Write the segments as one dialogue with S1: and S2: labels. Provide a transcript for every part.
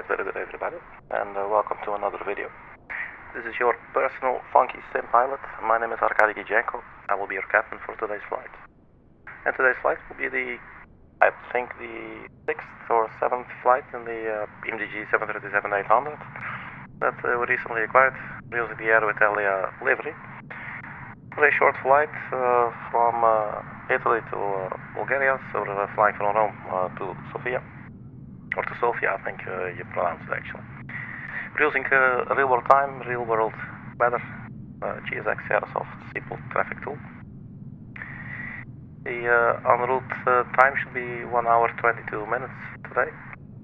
S1: Alright, very good everybody, and welcome to another video. This is your personal funky sim pilot. My name is Arkady Gidzenko. I will be your captain for today's flight. And today's flight will be I think the 6th or 7th flight in the PMDG 737-800 that we recently acquired using the Aeroitalia livery. For a short flight from Italy to Bulgaria, so we're flying from Rome to Sofia. Or to Sofia, I think you pronounce it actually. We're using real-world time, real-world weather, GSX Aerosoft simple traffic tool. The en route time should be 1 hour 22 minutes today,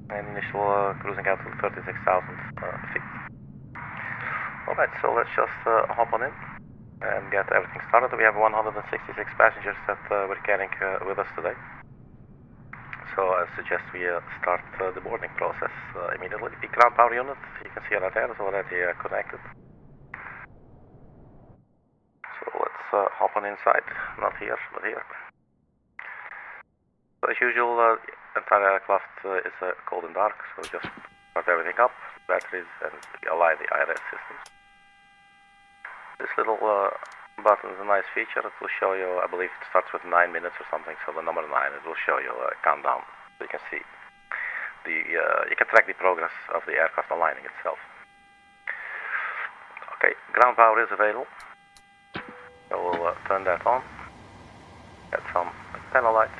S1: and initial cruising altitude 36,000 feet. Alright, so let's just hop on in and get everything started. We have 166 passengers that we're carrying with us today. So I suggest we start the boarding process immediately. The ground power unit, you can see right there, is already connected. So let's hop on inside, not here, but here. So as usual, the entire aircraft is cold and dark, so just start everything up, batteries, and align the IRS systems. This little button is a nice feature. It will show you, I believe it starts with 9 minutes or something, so the number 9, it will show you a countdown, so you can see you can track the progress of the aircraft aligning itself. Okay, ground power is available, so we'll turn that on, get some panel lights.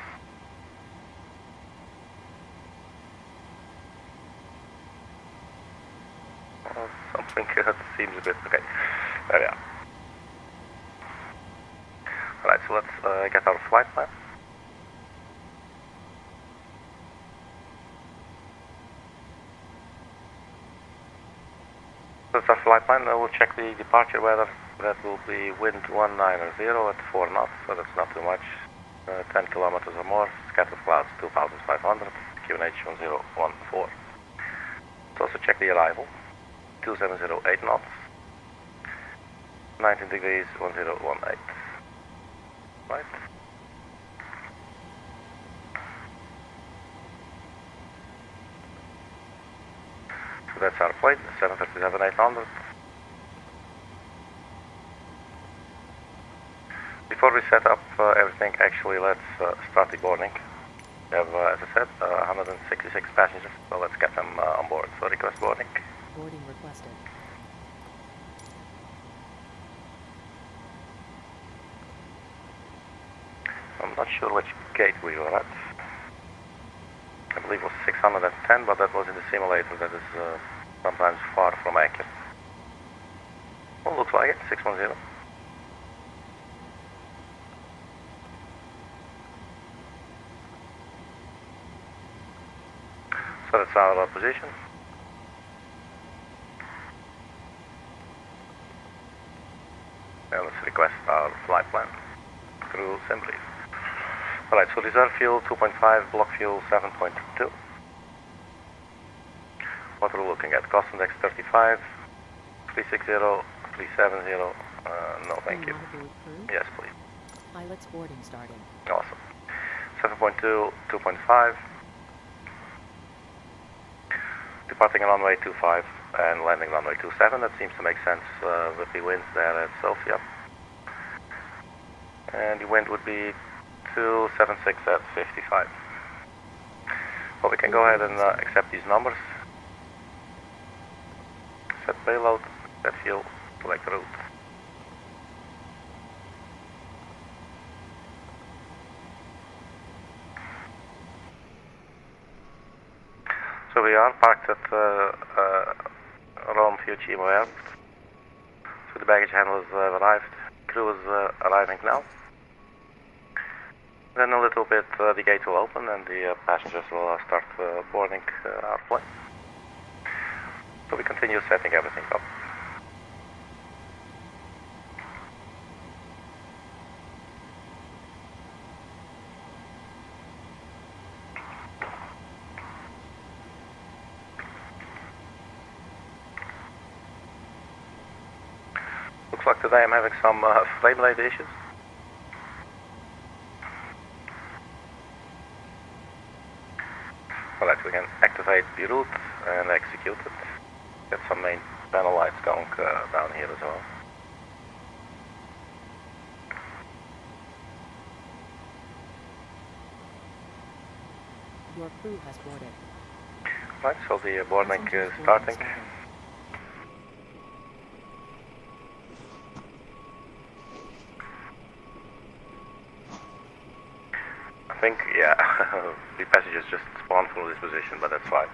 S1: Something that seems a bit, okay, there we are. Alright, so let's get our flight plan. That's our flight plan. We'll check the departure weather. That will be wind 190 at 4 knots, so that's not too much. 10 kilometers or more. Scattered clouds 2,500. QNH 1014. Let's also check the arrival. 2708 knots. 19 degrees 1018. Right. So that's our flight, 737-800. Before we set up everything, actually let's start the boarding. We have, as I said, 166 passengers, so let's get them on board. So request boarding.
S2: Boarding requested.
S1: I'm not sure which gate we were at. I believe it was 610, but that was in the simulator. That is sometimes far from accurate. Well, looks like it, 610. So that's our position. Now let's request our flight plan through simply. Alright, so reserve fuel 2.5, block fuel 7.2. What we're looking at, cost index 35, 360, 370, no thank you. Yes, please.
S2: Pilot's boarding starting.
S1: Awesome. 7.2, 2.5. Departing runway 25 and landing runway 27. That seems to make sense with the winds there at Sofia. And the wind would be 276 at 55. Well, we can go ahead and accept these numbers. Set payload, set fuel, select route. So we are parked at Rome Fiumicino Airport. So the baggage handlers have arrived. Crew is arriving now. Then a little bit the gate will open and the passengers will start boarding our plane. So we continue setting everything up. Looks like today I'm having some frame-related issues. Alright, we can activate the route and execute it. Get some main panel lights going down here as well.
S2: Your crew has boarded.
S1: Right, so the boarding is
S2: Passengers
S1: starting. I think, yeah, the passengers just spawned through this position, but that's fine.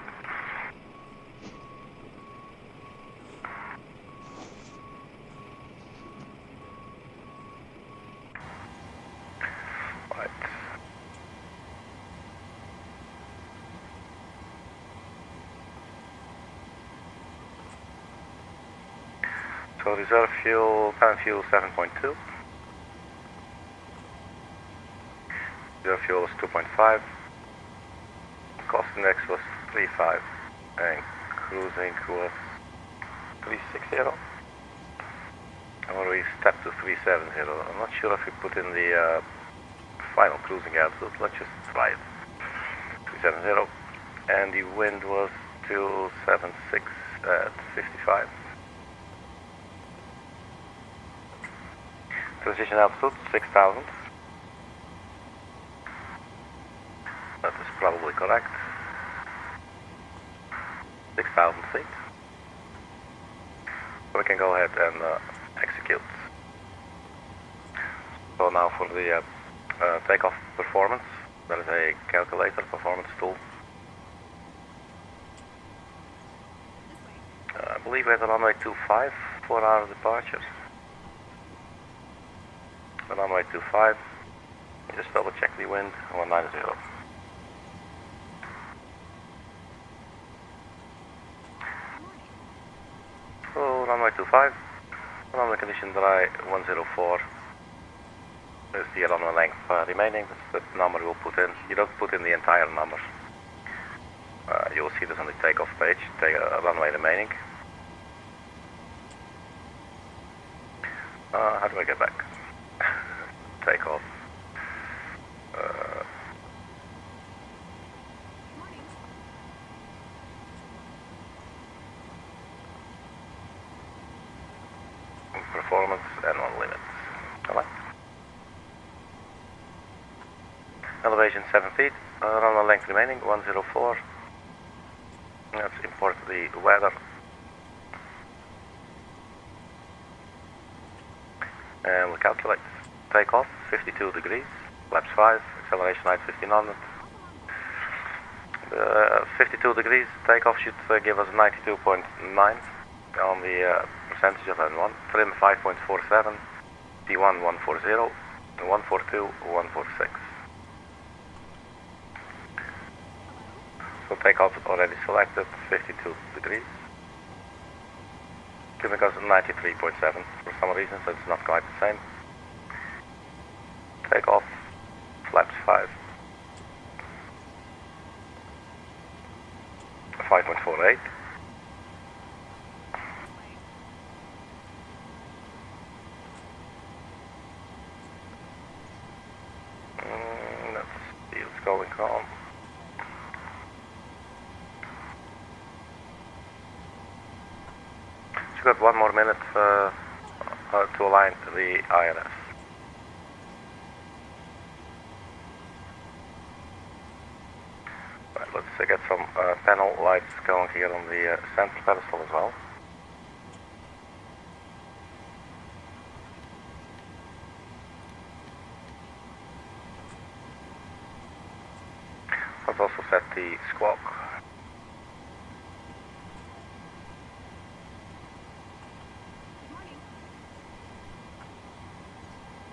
S1: Right. So reserve fuel, current fuel 7.2. Reserve fuel was 2.5. Cost index was 3.5. And cruising was 360. Or we stepped to 370. I'm not sure if we put in the final cruising altitude. Let's just try it. 370. And the wind was 276 at 55. Transition altitude 6,000. That is probably correct. 6,000 feet. So we can go ahead and execute. So now for the takeoff performance, there is a calculator performance tool. I believe we have the runway 25 for our departure. The runway 25, just double check the wind, 190. So runway 25, runway condition dry 104 is the runway length remaining. That's the number we'll put in. You don't put in the entire number. You'll see this on the takeoff page, runway remaining. How do I get back? Takeoff. Performance and on limits. Alright. Elevation 7 feet. Runway length remaining 104. Let's import the weather. And we'll calculate. Takeoff 52 degrees, flaps 5, acceleration height 1500. 52 degrees, takeoff should give us 92.9 on the percentage of N1, trim 5.47, T1 140, 142, 146. So takeoff already selected, 52 degrees. Giving us 93.7 for some reason, so it's not quite the same. Takeoff, flaps 5, 5.48. Let's see what's going on. We've got 1 more minute to align to the ILS. Right, let's get some panel lights going here on the center pedestal as well. Let's also set the squawk.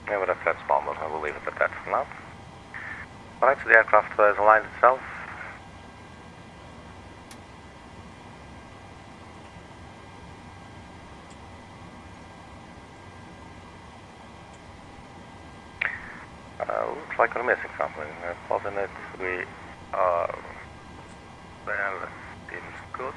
S1: Yeah, but that's transponder. I will leave it at that for now. Alright, so the aircraft is aligned itself. Looks like we're missing something. Plotting it, we are there. That seems good.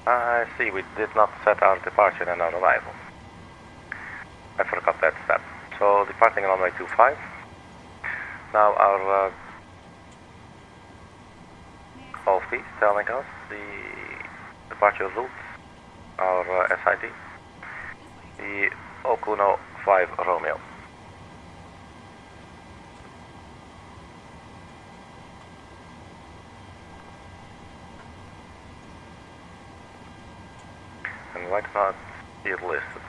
S1: I see we did not set our departure and our arrival. I forgot that step. So departing runway 25. Now our OFP is telling us the departure route, our SID, the OKUNO 5 Romeo. And why not see it listed?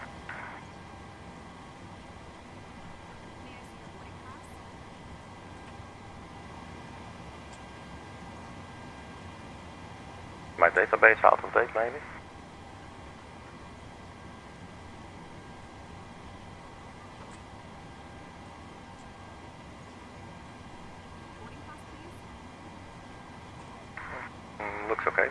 S1: My database out of date, maybe? Looks okay.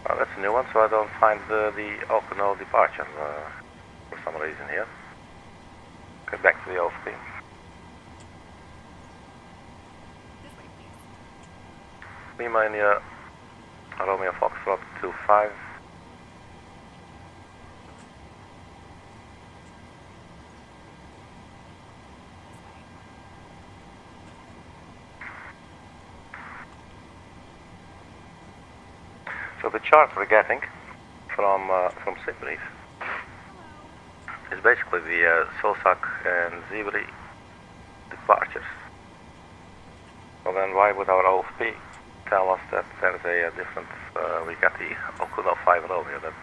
S1: Well, that's a new one, so I don't find the OKUNO departure for some reason here. Get back to the OFP. Lima India Romeo Foxtrot 25. So the chart we're getting from SIMBRIEF is basically the Solsak and Zibri departures. Well then why would our OFP tell us that there's a different, we got the OKUNO 5 Romeo, that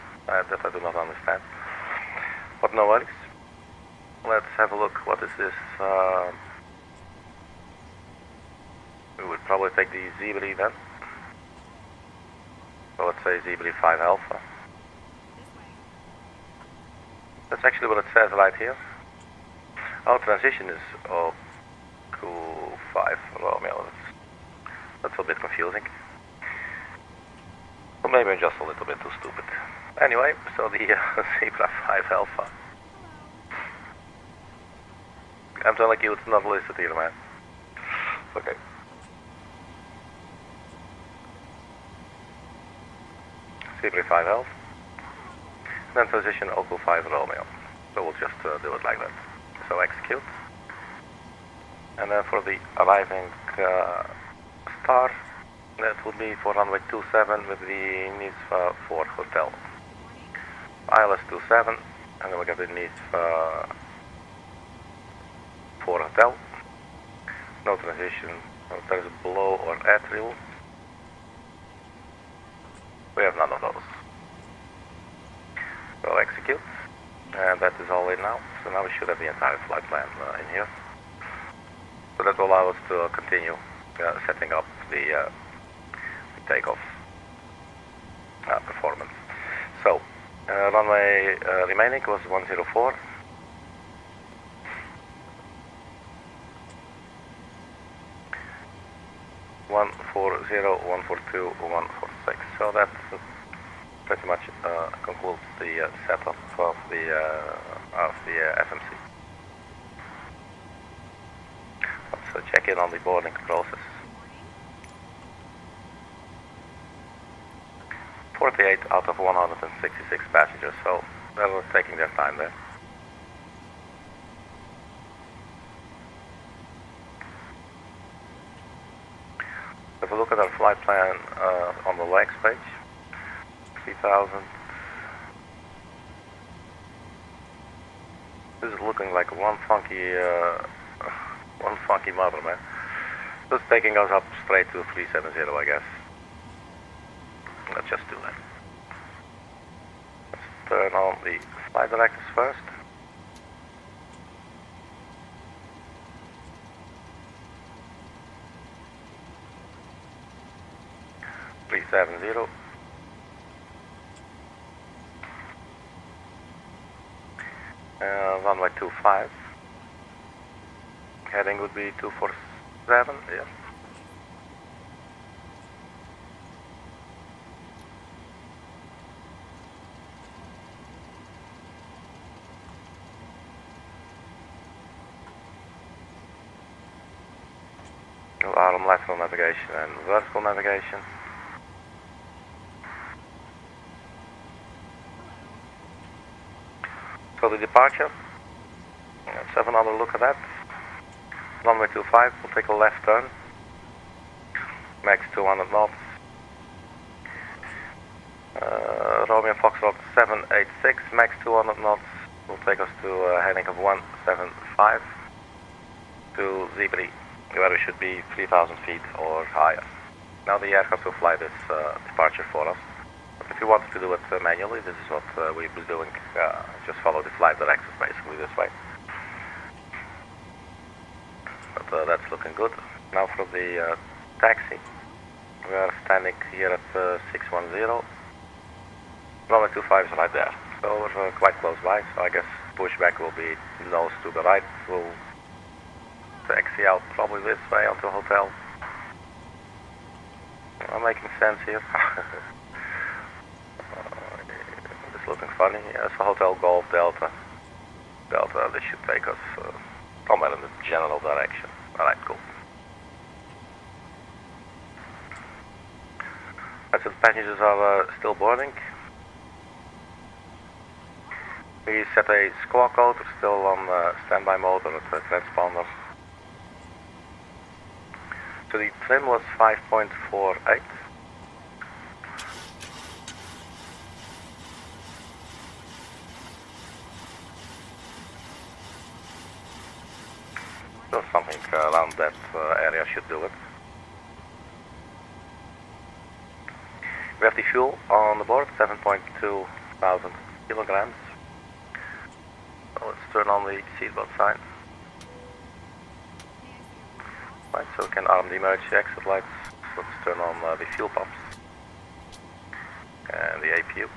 S1: I do not understand. But no worries. Let's have a look. What is this? We would probably take the Zibri then. So let's say Zibri 5 Alpha. That's actually what it says right here. Our transition is OKU 5 Romeo. That's a bit confusing. Well, maybe I'm just a little bit too stupid. Anyway, so the Zebra 5 Alpha. I'm telling you, it's not listed here, man. Okay. Zebra 5 Alpha. Then transition OKU 5 Romeo. So we'll just do it like that. So execute. And then for the arriving star, that would be for runway 27 with the NISVA 4 hotel. ILS 27, and then we got the NISVA 4 hotel. No transition, there's below or atrial. We have none of those. So execute, and that is all in now. So now we should have the entire flight plan in here. So that will allow us to continue setting up the takeoff performance. So runway remaining was 104. One 142, 146. So that pretty much concludes the setup of the FMC. Let's check in on the boarding process. 48 out of 166 passengers, so they were taking their time there. If we look at our flight plan on the legs page, 3000. This is looking like one funky mother, man. Just taking us up straight to 370, I guess. Let's just do that. Let's turn on the flight directors first. Runway 25. Heading would be 247, yeah. are on lateral navigation and vertical navigation. So the departure, let's have another look at that. Runway 25, we'll take a left turn. Max 200 knots. Romeo Foxtrot 786, max 200 knots. Will take us to a heading of 175 to Zebri, where we should be 3,000 feet or higher. Now the aircraft will fly this departure for us. But if you wanted to do it manually, this is what we'll be doing. Just follow the flight directions basically this way. But that's looking good. Now for the taxi. We are standing here at 610. Runway 25 is right there. So we're quite close by, so I guess pushback will be nose to the right. We'll taxi out probably this way onto a hotel. I'm making sense here. It's looking funny. Yeah, it's a Hotel Golf Delta. This should take us somewhere in the general direction. Alright, cool. Right, so the passengers are still boarding. We set a squawk code, we're still on standby mode or at the transponder. So the trim was 5.48. So something around that area should do it. We have the fuel on the board, 7.2 thousand kilograms. So let's turn on the seatbelt sign. Right, so we can arm the emergency exit lights. Let's turn on the fuel pumps and the APU.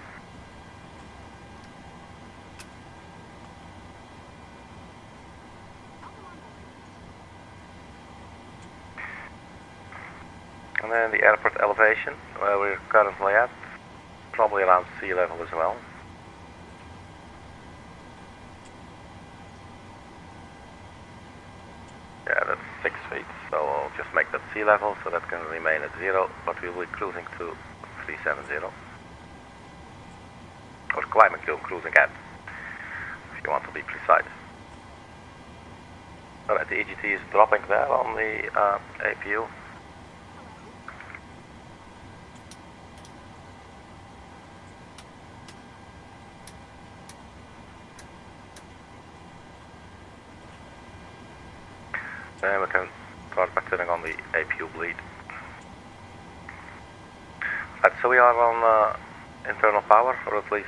S1: And then the airport elevation, where we're currently at, probably around sea level as well. Yeah, that's 6 feet, so I'll just make that sea level so that can remain at 0, but we will be cruising to 370. Or climbing to cruising at, if you want to be precise. Alright, the EGT is dropping there on the APU. Then we can start by turning on the APU bleed. Right, so we are on internal power, or at least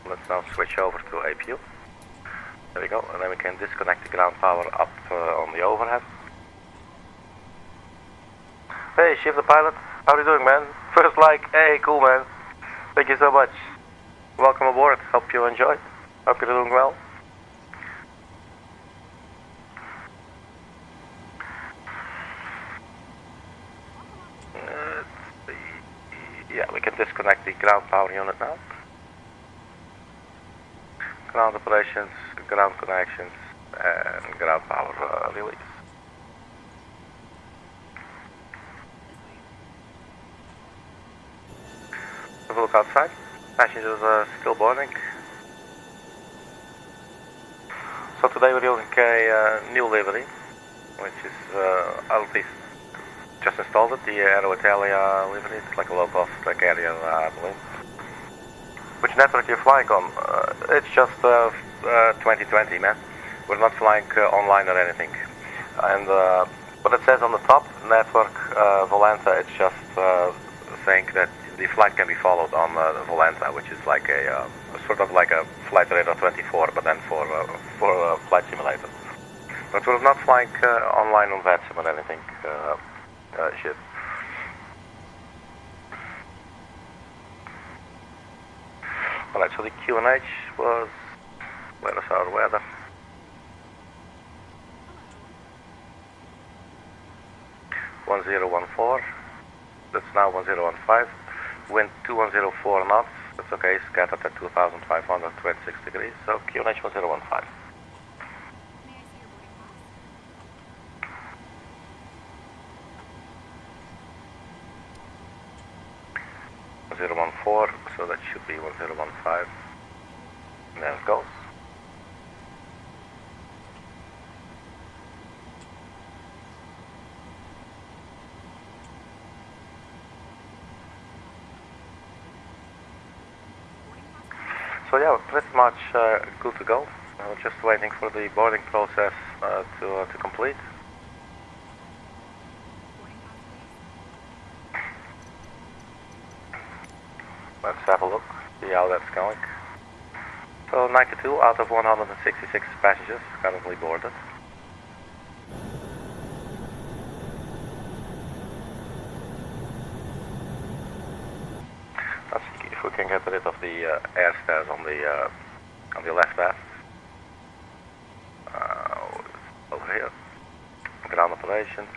S1: let's now switch over to APU. There we go, and then we can disconnect the ground power up on the overhead. Hey, Chief the pilot, how are you doing, man? First like, hey, cool, man. Thank you so much. Welcome aboard, hope you enjoyed. Hope you're doing well. Yeah, we can disconnect the ground power unit now. Ground operations, ground connections, and ground power release. Have a look outside. Passengers are still boarding. So today we're using a new livery, which is at least just installed it, the Aeroitalia livery. It's like a low-cost carrier, I believe. Which network you're flying on? It's just 2020, man. We're not flying online or anything. And what it says on the top, network Volanta, it's just saying that the flight can be followed on Volanta, which is like a sort of like a Flight Radar 24, but then for flight simulator. But we're not flying online on VATSIM or anything. Shit. Alright, so the QNH was, where is our weather? (1014), that's now 1015, wind 2104 knots, that's okay, scattered at 2526 degrees, so QNH 1015. should be 1015. And there it goes. So yeah, we're pretty much good to go. We're just waiting for the boarding process to complete. Let's have a look, see how that's going. So 92 out of 166 passengers currently boarded. Let's see if we can get rid of the air stairs on the left half. Over here, ground operations.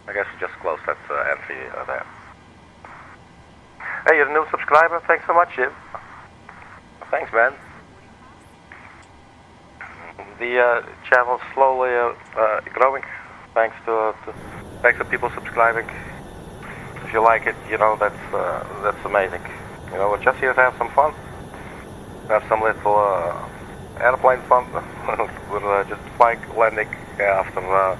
S1: I guess we just close that entry there. Hey, you're a new subscriber. Thanks so much, Jim. Thanks, man. The channel's slowly growing, thanks to people subscribing. If you like it, you know, that's amazing. You know, we're just here to have some fun, have some little airplane fun. We're just flying, landing after.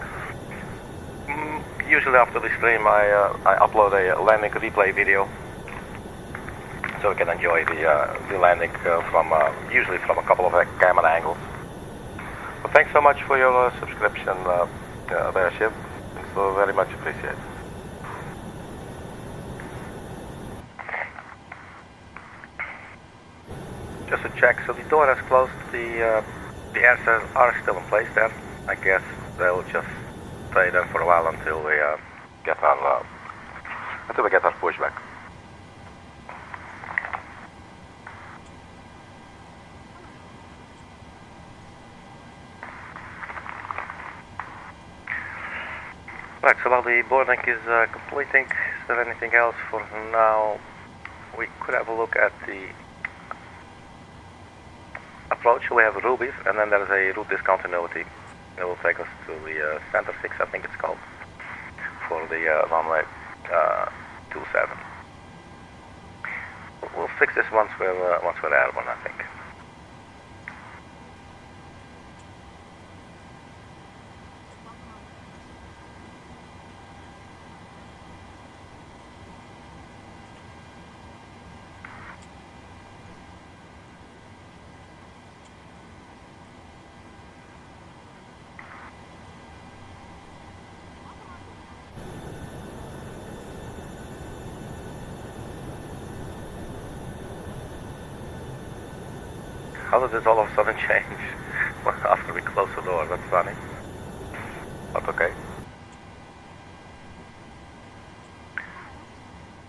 S1: Usually after the stream, I upload a landing replay video, so we can enjoy the landing from usually from a couple of camera angles. But thanks so much for your subscription there, Shib. It's very much appreciated. Just to check, so the door has closed. The air stairs are still in place there. I guess they'll just stay there for a while until we get our pushback. Right, so while the boarding is completing, is there anything else for now? We could have a look at the approach. We have rubies, and then there's a route discontinuity. It will take us to the center 6, I think it's called, for the runway 27. We'll fix this once we're airborne, I think. How did this all of a sudden change after we close the door? That's funny. But okay.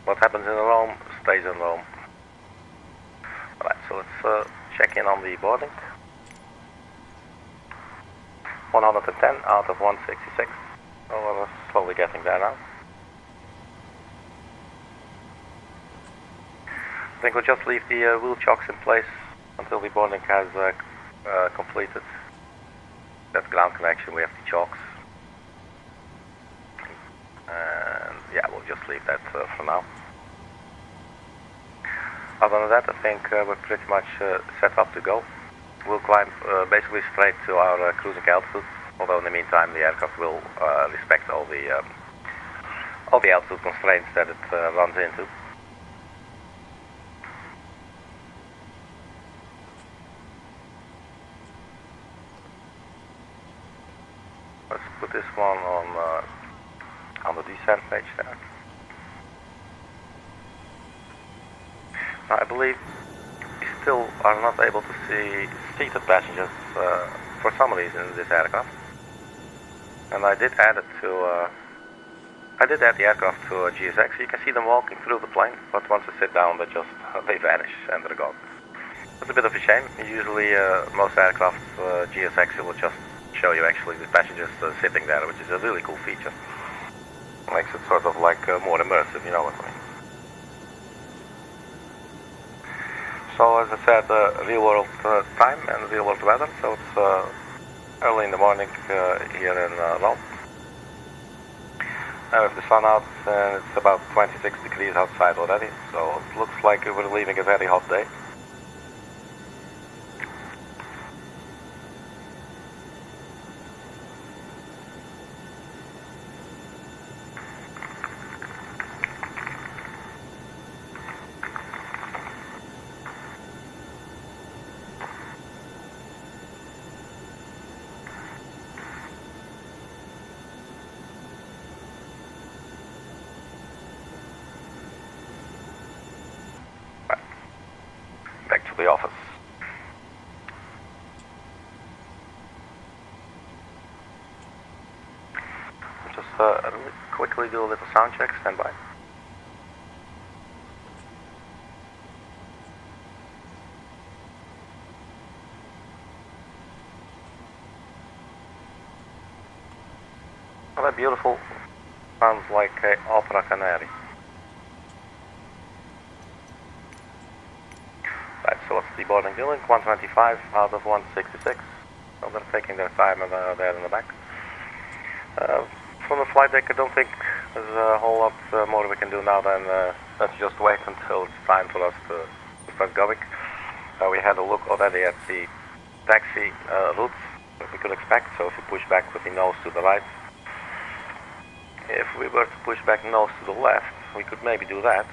S1: What happens in Rome stays in Rome. Alright, so let's check in on the boarding. 110 out of 166. So we're slowly getting there now. I think we'll just leave the wheel chocks in place until the boarding has completed. That's ground connection, we have the chocks. And yeah, we'll just leave that for now. Other than that, I think we're pretty much set up to go. We'll climb basically straight to our cruising altitude, although in the meantime the aircraft will respect all the altitude constraints that it runs into. Let's put this one on the descent page there. Now, I believe we still are not able to see seated passengers for some reason in this aircraft. And I did add the aircraft to a GSX. You can see them walking through the plane, but once they sit down, they vanish and they're gone. It's a bit of a shame. Usually, most aircraft GSX will just show you actually the passengers sitting there, which is a really cool feature. Makes it sort of like more immersive, you know what I mean. So as I said, real world time and real world weather, so it's early in the morning here in Rome. Now with the sun out, and it's about 26 degrees outside already, so it looks like we're leaving a very hot day. Back to the office. Just really quickly do a little sound check, stand by. Well, that beautiful. Sounds like opera canary. Right, so what's the boarding doing? 125 out of 166. So they're taking their time there in the back. From the flight deck, I don't think there's a whole lot more we can do now than let's just wait until it's time for us to start going. We had a look already at the taxi routes that we could expect, so if we push back with the nose to the right. If we were to push back nose to the left, we could maybe do that.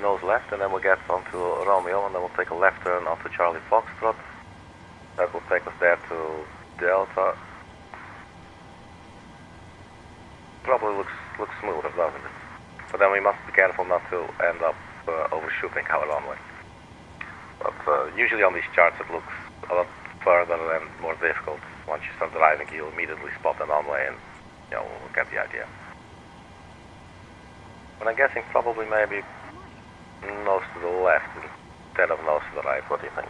S1: Nose left, and then we'll get onto Romeo, and then we'll take a left turn onto Charlie Foxtrot. That will take us there to Delta. Probably looks smoother, doesn't it? But then we must be careful not to end up overshooting our runway. But usually on these charts it looks a lot further and more difficult. Once you start driving, you'll immediately spot the runway and we'll get the idea. But I'm guessing probably maybe nose to the left instead of nose to the right. What do you think?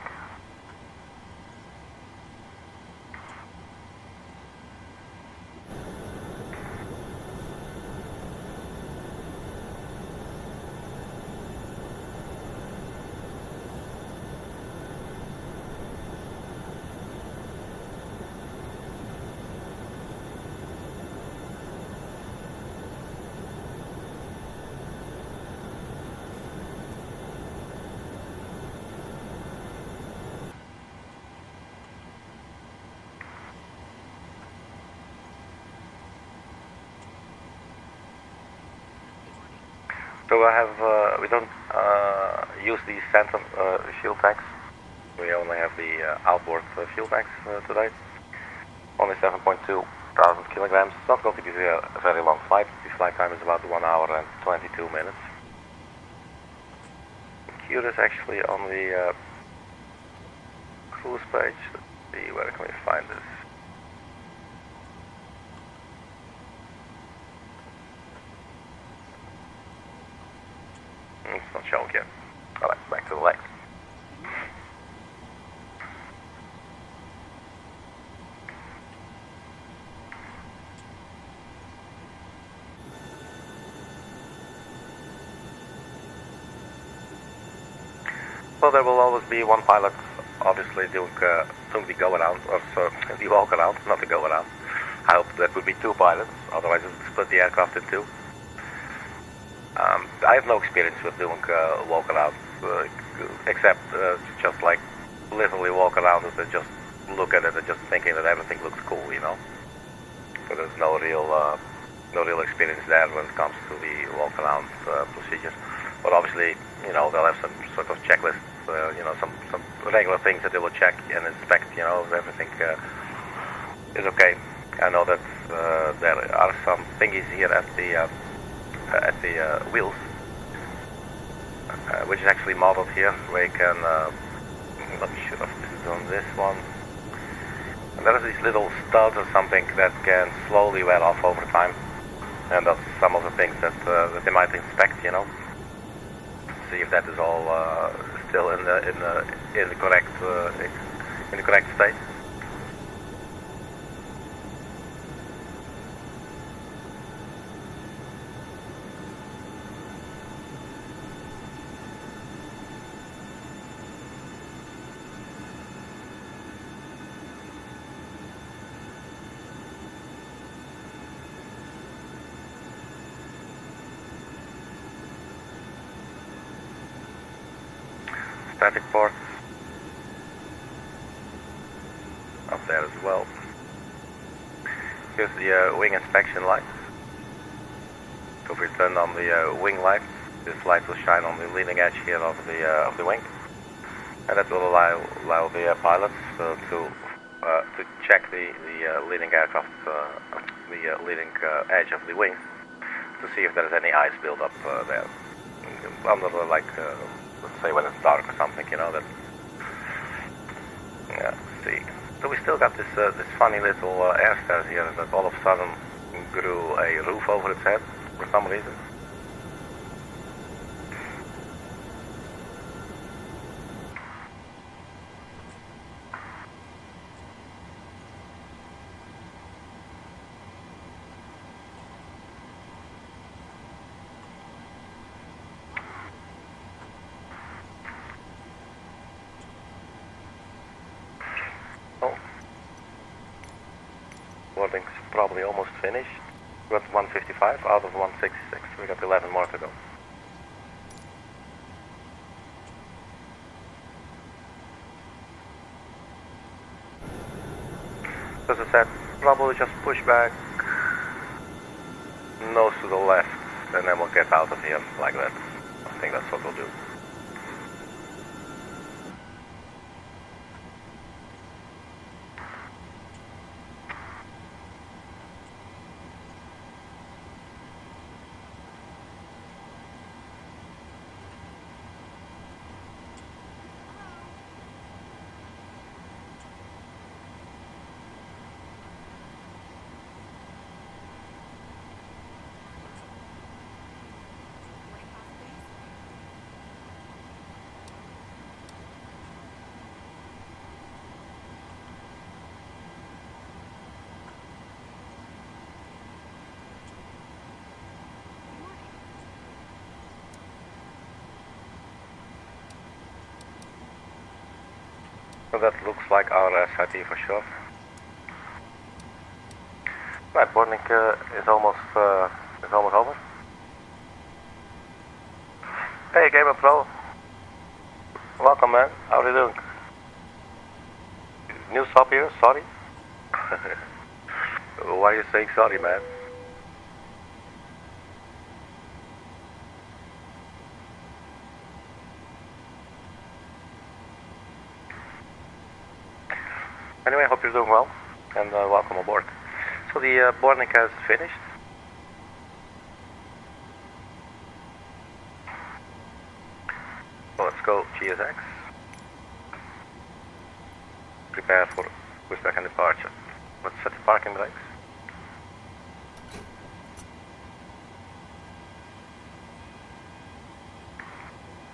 S1: So we don't use the center fuel tanks. We only have the outboard fuel tanks today. Only 7.2 thousand kilograms. It's not going to be a very long flight. The flight time is about 1 hour and 22 minutes. I'm curious actually on the cruise page. Let's see, where can we find this? It's not showing yet. Alright, back to the legs. Well, there will always be one pilot, obviously, doing the go-around, or the walk-around, not the go-around. I hope that would be two pilots, otherwise it would split the aircraft in two. I have no experience with doing walk-around, except just like literally walk around it and just look at it and just thinking that everything looks cool, you know. So there's no real experience there when it comes to the walk-around procedures. But obviously, you know, they'll have some sort of checklist, you know, some regular things that they will check and inspect, you know, if everything is okay. I know that there are some thingies here at the wheels, which is actually modeled here, where you can, I'm not sure if this is on this one, and there are these little studs or something that can slowly wear off over time, and that's some of the things that they might inspect, you know, see if that is all still in the correct state. static ports up there as well. Here's the wing inspection light. So if we turn on the wing light, this light will shine on the leading edge here of the wing, and that will allow the pilots to check the leading aircraft, the leading edge of the wing, to see if there is any ice buildup there. Under like, let's say when it's dark or something, you know that. Yeah. See. So we still got this this funny little air stairs here that all of a sudden grew a roof over its head for some reason. Boarding's probably almost finished. We got 155 out of 166. We got 11 more to go. As I said, probably just push back, nose to the left, and then we'll get out of here like that. I think that's what we'll do. So that looks like our SIP for sure. Right, boarding is almost over. Hey, Gamer Pro. Welcome, man. How are you doing? New stop here. Sorry. Why are you saying sorry, man? Anyway, I hope you're doing well, and welcome aboard. So the boarding has finished. So let's go GSX. Prepare for pushback and departure. Let's set the parking brakes.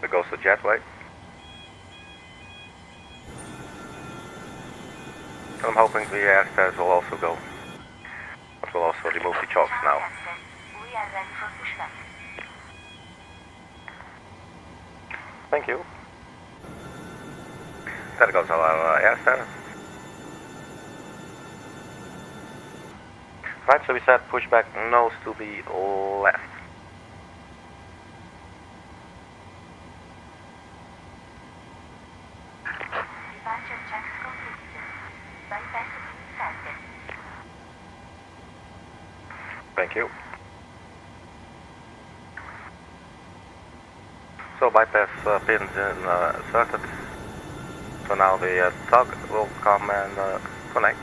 S1: There goes the jetway. I'm hoping the air stairs will also go. But we'll also remove the chokes now.
S3: We are ready for pushback.
S1: Thank you. There goes our air stair. Right, so we said pushback nose to the left.
S3: Departure checks completed. Bypass started.
S1: Thank you. So bypass pins inserted. So now the tug will come and connect.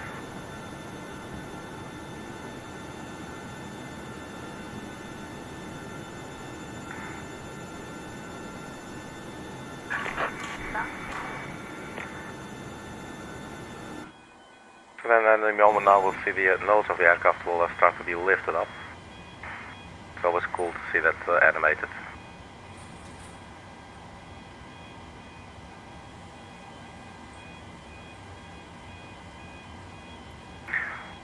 S1: And in a moment now we'll see the nose of the aircraft will start to be lifted up. It's always cool to see that animated.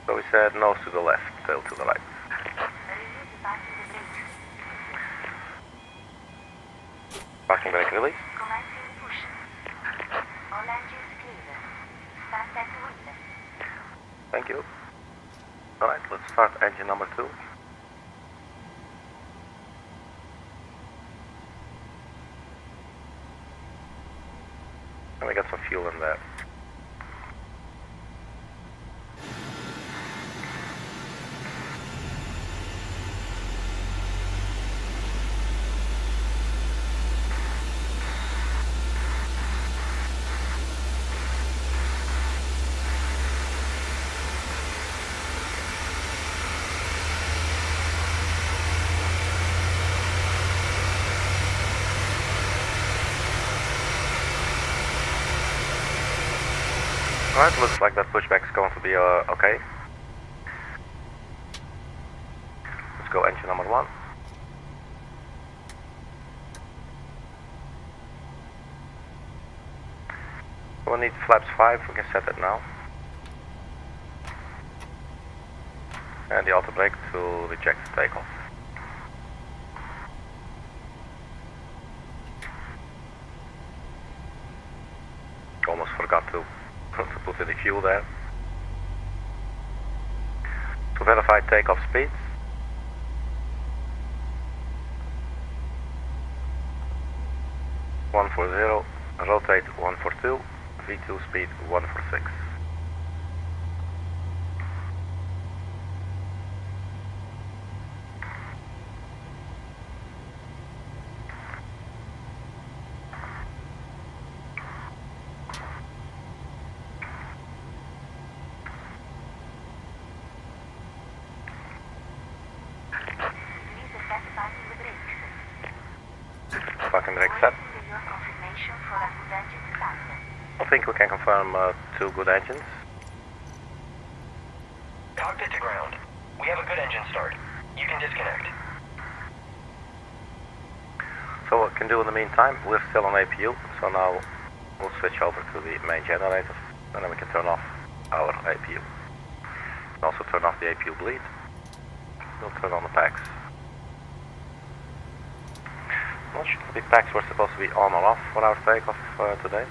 S1: So we said nose to the left, tail to the right.
S3: Review departing the bridge.
S1: Parking brake release.
S3: Commencing push. All engines clear. Start at wheel.
S1: Thank you. Alright, let's start engine number 2. And we got some fuel in there. Alright, looks like that pushback is going to be okay. Let's go engine number 1. We'll need flaps 5, we can set that now. And the auto brake to reject takeoff. Almost forgot to put in the fuel there. To verify takeoff speeds. (140), rotate 142, V2 speed 146. Fucking brake set. I think we can confirm 2 good engines.
S4: Cockpit to ground. We have a good engine start. You can disconnect.
S1: So what we can do in the meantime, we're still on APU, so now we'll switch over to the main generator, and then we can turn off our APU. And also turn off the APU bleed. We'll turn on the packs. Not sure if the packs were supposed to be on or off for our takeoff today.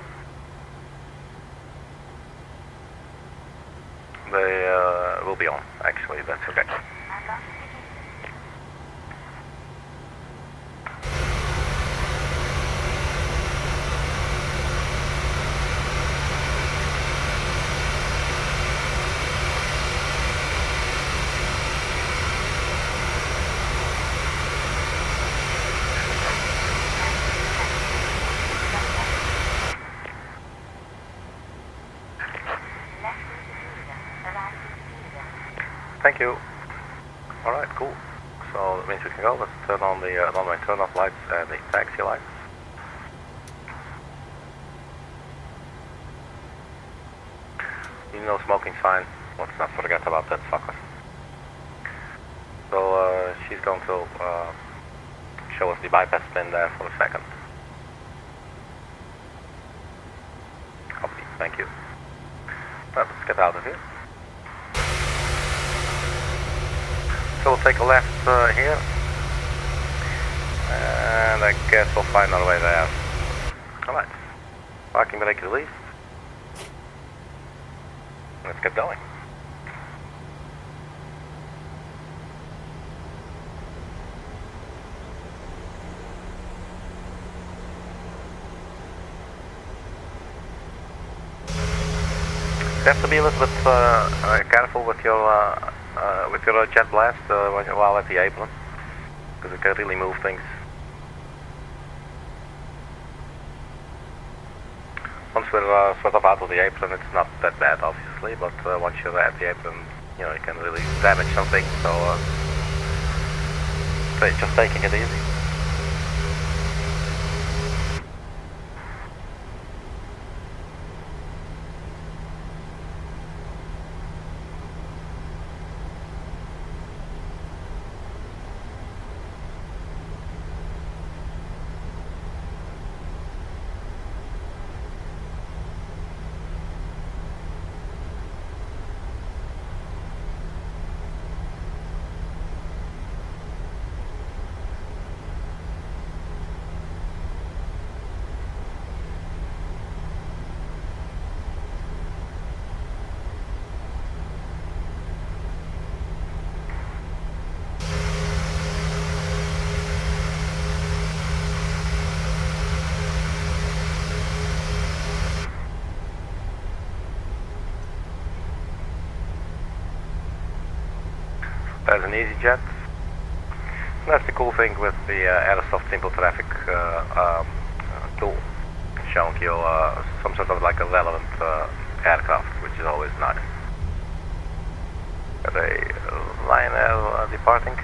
S1: They will be on, actually, that's okay. Thank you. Alright, cool. So that means we can go. Let's turn on the runway turn-off lights and the taxi lights. No smoking sign. Let's not forget about that sucker. So she's going to show us the bypass pin there for a second. Copy. Thank you. Right, let's get out of here. So we'll take a left here, and I guess we'll find our way there. Alright, parking brake released. Let's get going. You have to be a little bit careful with your jet blast while at the apron, because it can really move things. Once we're sort of out of the apron, it's not that bad, obviously, but once you're at the apron, you know, you can really damage something, so just taking it easy. There's an EasyJet. That's the cool thing with the Aerosoft Simple Traffic tool, showing you some sort of like a relevant aircraft, which is always nice. Got a Lion Air departing.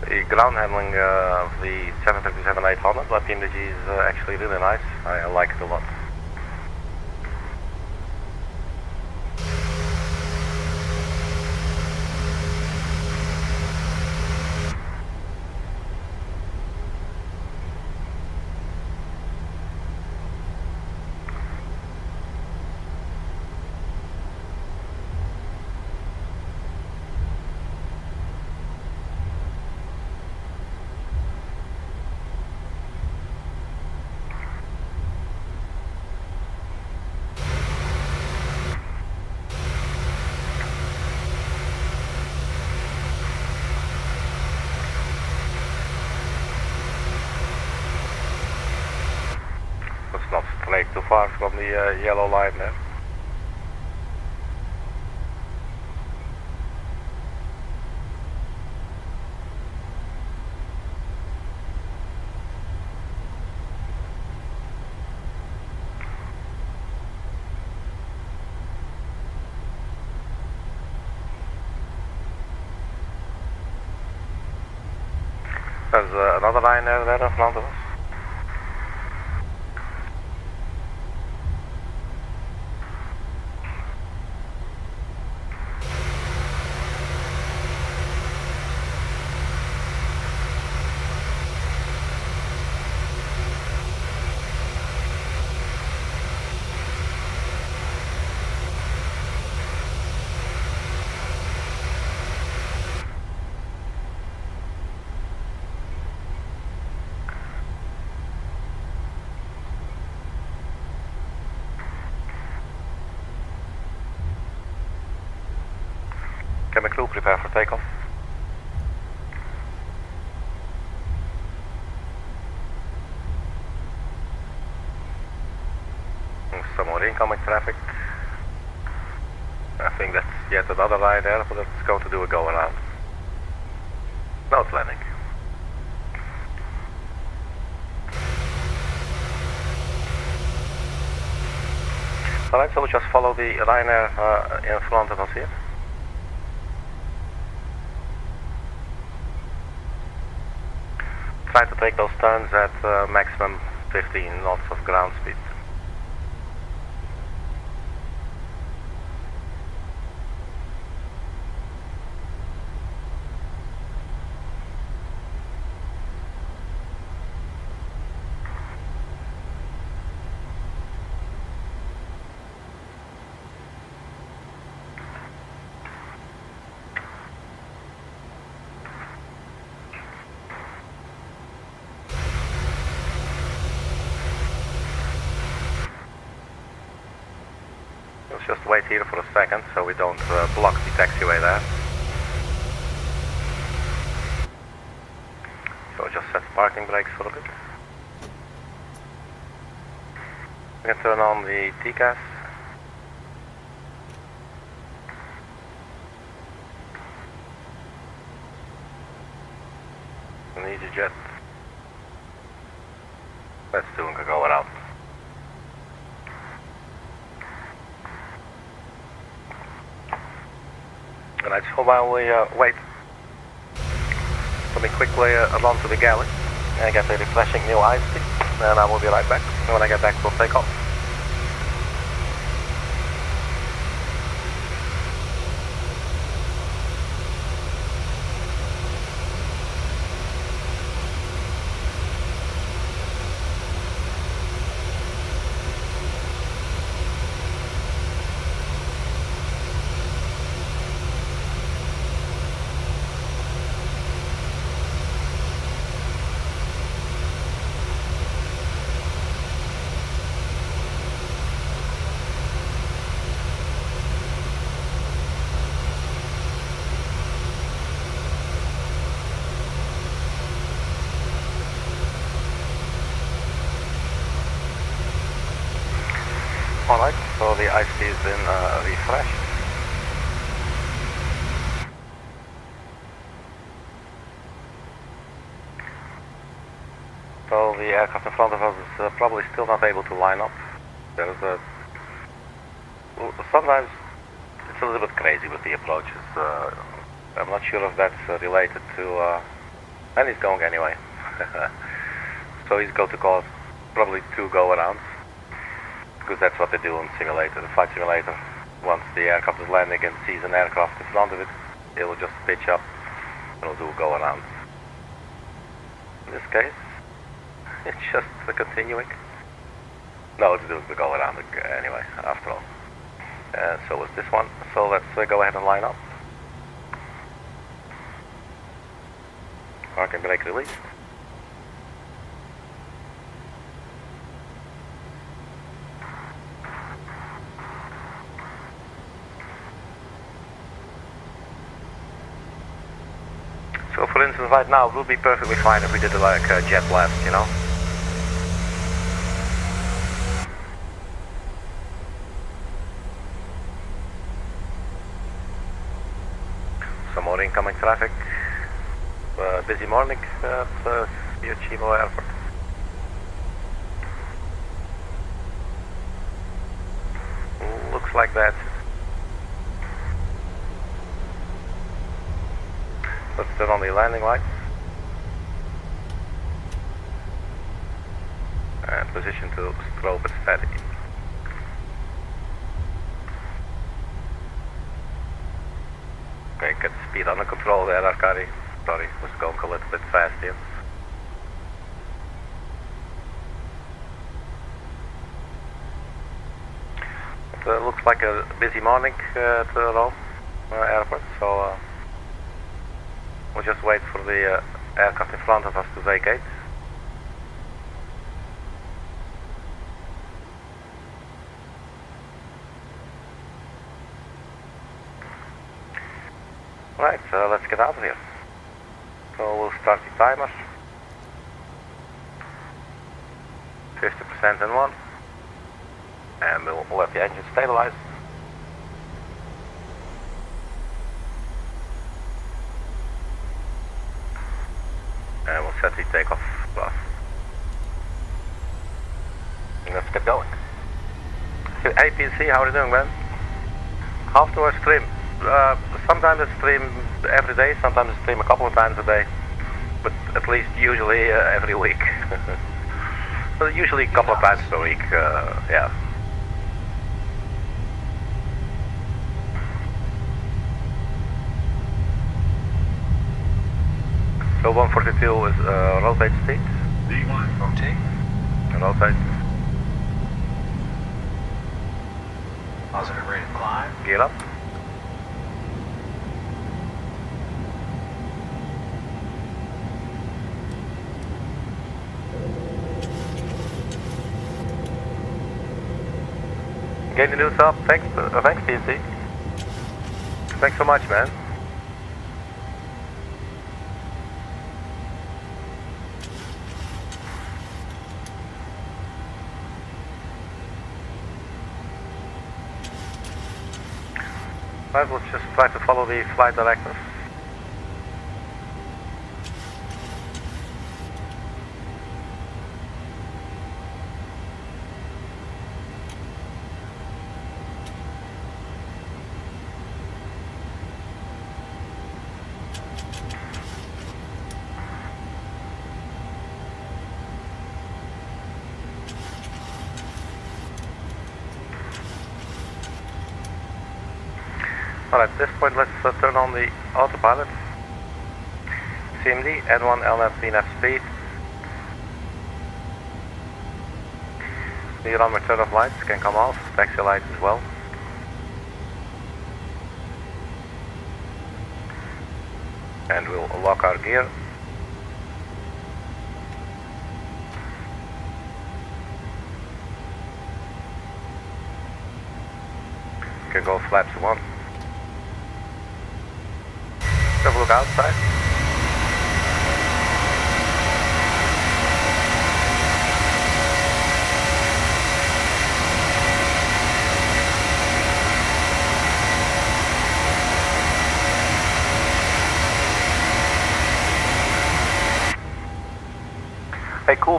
S1: The ground handling of the 737-800 by PMDG is actually really nice. I like it a lot. Let's not stray too far from the yellow line there. There's another line there in front of us. Cabin crew, prepare for takeoff. Some more incoming traffic. I think that's yet another line there, but it's going to do a go around. Nose landing. Alright, so we'll just follow the liner in front of us here. Try to take those turns at maximum 15 knots of ground speed. Just wait here for a second so we don't block the taxiway there. So just set parking brakes for a bit. We can turn on the TCAS. An EasyJet. Let's do a go around. Alright, so while we wait, let me quickly run to the galley and get a refreshing new iced tea, and I will be right back. And when I get back, we'll take off. Alright, so the IC has been refreshed. So the aircraft in front of us is probably still not able to line up. There's a... Sometimes it's a little bit crazy with the approaches. I'm not sure if that's related to... and he's going anyway. So he's going to cause probably 2 go-arounds. Because that's what they do in simulator. The flight simulator, once the aircraft is landing and sees an aircraft in front of it, it will just pitch up and will do a go-around. In this case, it's just continuing. No, it's doing the go-around anyway, after all. So is this one. So let's go ahead and line up. Parking brake released. So for instance, right now it would be perfectly fine if we did like a jet blast, you know? Some more incoming traffic. Busy morning at Fiumicino Airport. Looks like that. Let's turn on the landing lights. And position to strobe at steady. Okay, get the speed under control there, Arkady. Sorry, was going a little bit fast here. It looks like a busy morning at Rome Airport, so we'll just wait for the aircraft in front of us to vacate. Right, so let's get out of here. So we'll start the timer. 50% in 1. And we'll let the engine stabilize. And we'll set the takeoff bus. And let's get going. Hey PC, how are you doing, man? How do I stream? Sometimes I stream every day, sometimes I stream a couple of times a day. But at least usually every week. Well, usually a couple of times per week, yeah. So 142 is rotate speed.
S4: D1, rotate.
S1: Rotate.
S4: Positive rate of climb.
S1: Gear up. Gain the news up. Thanks, PC. Thanks so much, man. Right, we'll just try to follow the flight directives. Alright, at this point let's turn on the autopilot. CMD, N1, LNAV, VNAV speed. The runway turn-off lights can come off, taxi lights as well. And we'll lock our gear. Can go flaps 1. Have a look outside.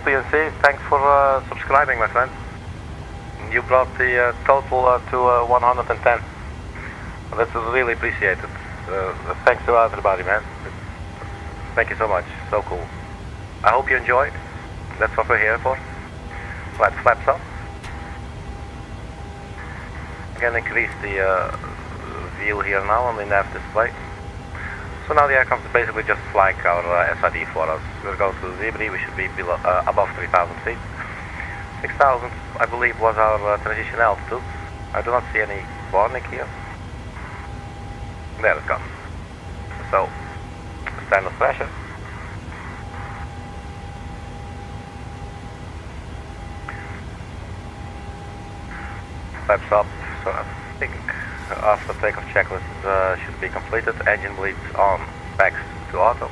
S1: PNC, thanks for subscribing, my friend. You brought the total to 110. That's really appreciated. Thanks to everybody, man. Thank you so much. So cool. I hope you enjoy. That's what we're here for. Let's flaps up. I can increase the view here now on the nav display. So now the aircraft is basically just flying our SID for us. We're going to Zibri, we should be below, above 3,000 feet. 6,000, I believe, was our transition altitude. I do not see any warning here. There it comes. So, standard pressure. Flaps up, so I think after takeoff checklist should be completed. Engine bleeds on, backs to auto.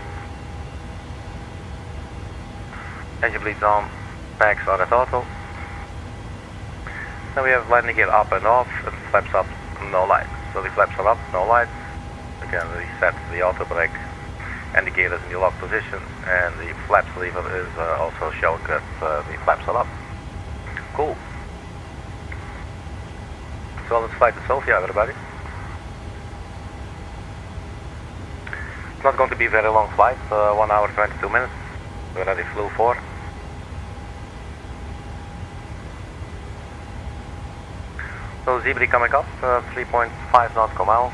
S1: Engine bleeds on, backs are at auto. Then we have landing gear up and off, and flaps up, no light. So the flaps are up, no light. Again, reset the auto brake, and the gear is in the lock position, and the flaps lever is also showing that the flaps are up. Cool. So let's fly to Sofia, everybody. It's not going to be a very long flight, 1 hour 22 minutes. We already flew 4. So Zibri coming up, 3.5 nautical miles.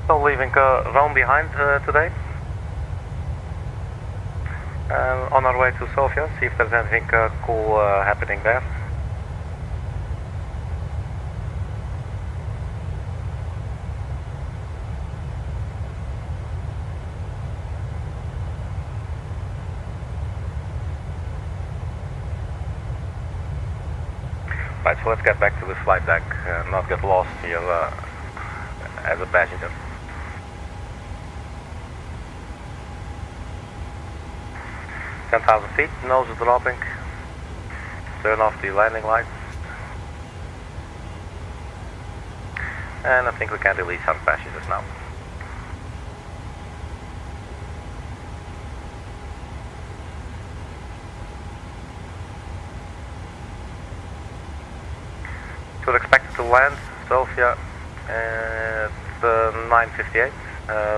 S1: So leaving Rome behind today. On our way to Sofia, see if there's anything cool happening there. Right, so let's get back to this flight deck and not get lost here as a passenger. Ten 10,000 feet, nose is dropping. Turn off the landing lights. And I think we can release some passengers now. So we're expected to land Sofia at 9:58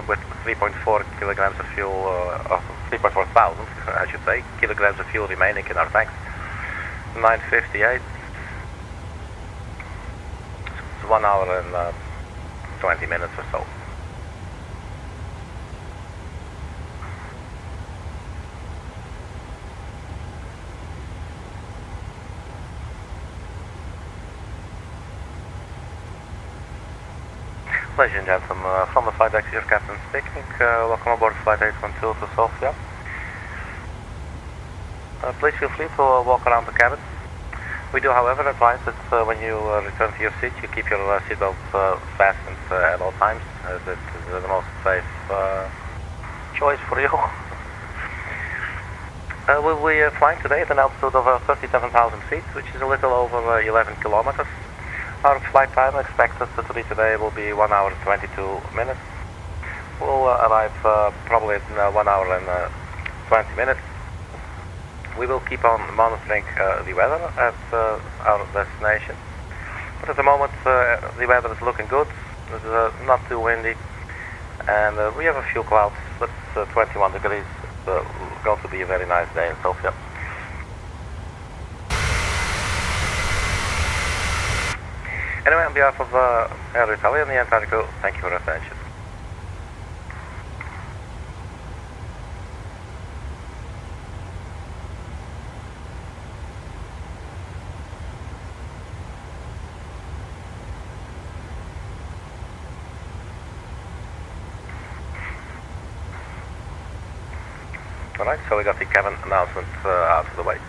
S1: with 3.4 kilograms of fuel, 3.4 thousand, I should say, kilograms of fuel remaining in our tanks. 9:58. It's 1 hour and 20 minutes or so. Ladies and gentlemen, from the flight deck, your captain speaking. Welcome aboard flight 812 to Sofia. Please feel free to walk around the cabin. We do, however, advise that when you return to your seat, you keep your seatbelt fastened at all times, as it is the most safe choice for you. We'll be flying today at an altitude of 37,000 feet, which is a little over 11 kilometers. Our flight time expected to be today will be 1 hour 22 minutes. We'll arrive probably in 1 hour and 20 minutes. We will keep on monitoring the weather at our destination. But at the moment the weather is looking good. It's not too windy. And we have a few clouds, but it's 21 degrees. It's going to be a very nice day in Sofia. Anyway, on behalf of Aeroitalia and the entire crew, thank you for your attention. Alright, so we got the cabin announcement out of the way.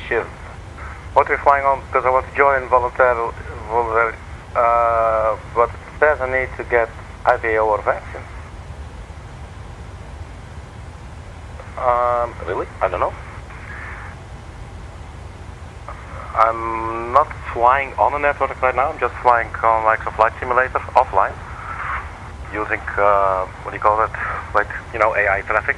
S1: shift. What are you flying on? Because I want to join voluntarily, but it says I need to get IVO or vaccine. Really? I don't know. I'm not flying on a network right now. I'm just flying on like a flight simulator offline, using what do you call it? Like, you know, AI traffic.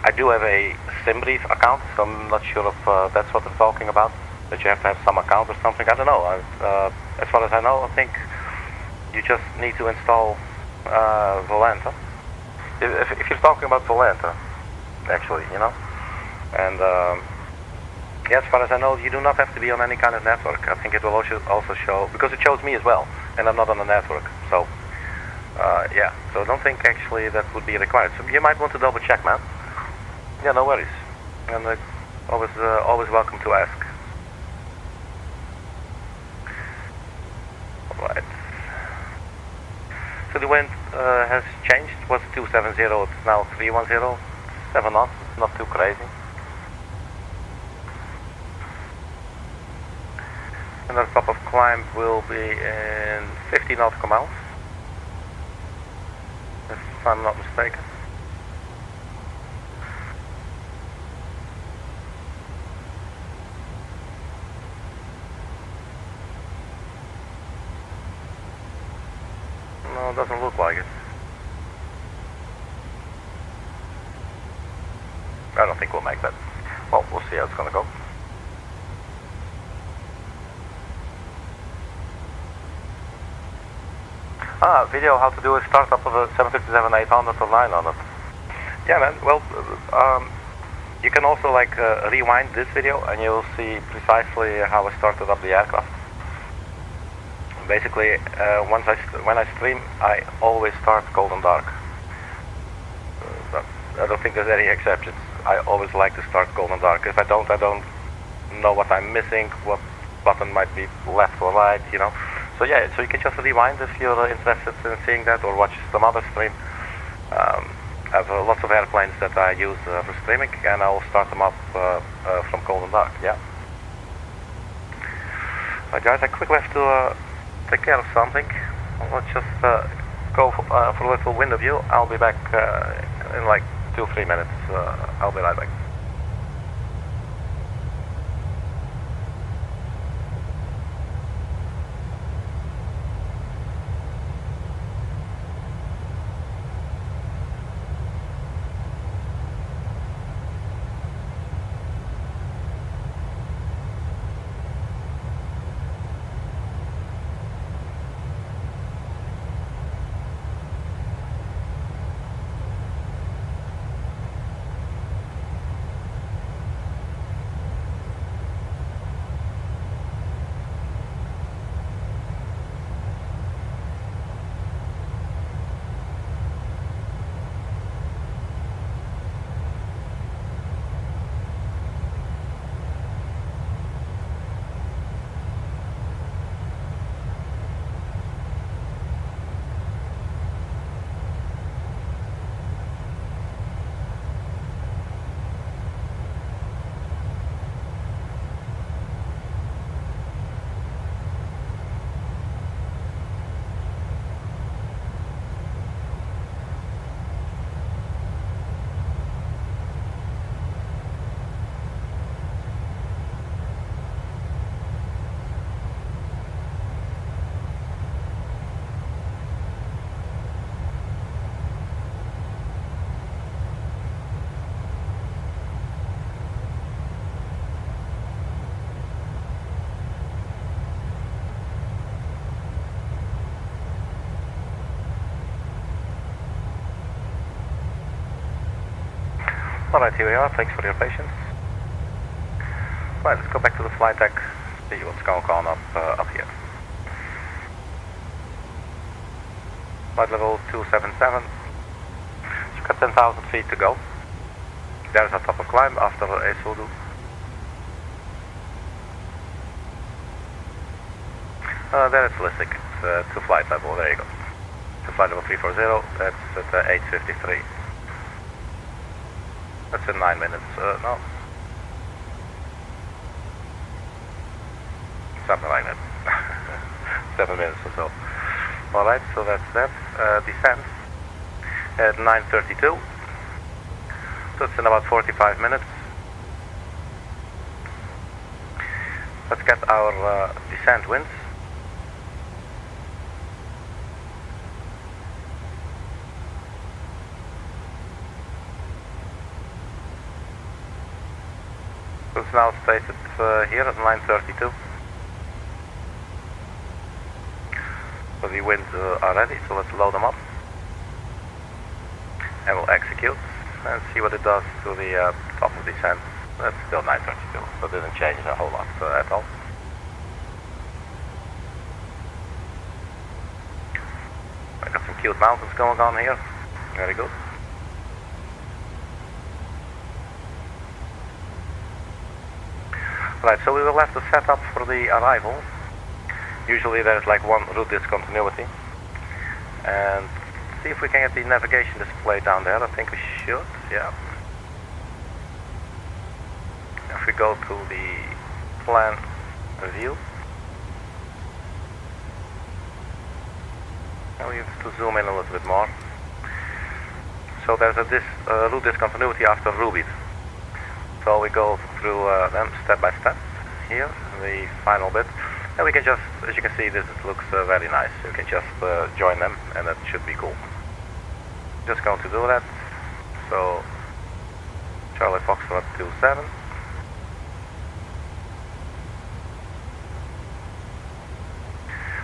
S1: I do have a SimBrief account, so I'm not sure if that's what they're talking about. That you have to have some account or something. I don't know. As far as I know, I think you just need to install Volanta. If you're talking about Volanta, actually, you know, and yeah, as far as I know, you do not have to be on any kind of network. I think it will also show, because it shows me as well, and I'm not on a network. So yeah, so I don't think actually that would be required. So you might want to double check, man. Yeah, no worries, and always welcome to ask. Right. So the wind has changed. It was 270. It's now 310. 7 knots. Not too crazy. And our top of climb will be in 50 nautical miles, if I'm not mistaken. No, it doesn't look like it. I don't think we'll make that. Well, we'll see how it's gonna go. Video how to do a startup of a 757-800 or 900. Yeah, man. Well, you can also like rewind this video, and you'll see precisely how I started up the aircraft. Basically, when I stream, I always start cold and dark. I don't think there's any exceptions. I always like to start cold and dark. If I don't know what I'm missing, what button might be left or right, you know. So yeah, so you can just rewind if you're interested in seeing that, or watch some other stream. I have lots of airplanes that I use for streaming, and I'll start them up from cold and dark, yeah. Guys, I quickly have to take care of something. Let's just go for a little window view. I'll be back in like 2-3 minutes. I'll be right back. Alright, here we are. Thanks for your patience. Right, let's go back to the flight deck, see what's going on up here. Flight level 277. We've got 10,000 feet to go. There's our top of climb after ESODU. There it's listing. It's to flight level. There you go. To flight level 340. That's at 8:53. That's in 9 minutes. No. something like that. 7 minutes or so. Alright, so that's that. Descent at 9:32. So it's in about 45 minutes. Let's get our descent winds. So it's now stated here at 9:32. So the winds are ready, so let's load them up. And we'll execute and see what it does to the top of descent. That's still 9:32, so it didn't change a whole lot at all. I got some cute mountains going on here. Very good. Right, so we will have to set up for the arrival. Usually there's like one route discontinuity. And see if we can get the navigation display down there. I think we should, yeah. If we go to the plan view. Now we have to zoom in a little bit more. So there's a route discontinuity after Ruby. So we go through them step by step here, the final bit. And we can just, as you can see, this looks very nice. You can just join them, and that should be cool. Just going to do that. So, Charlie Foxtrot 27.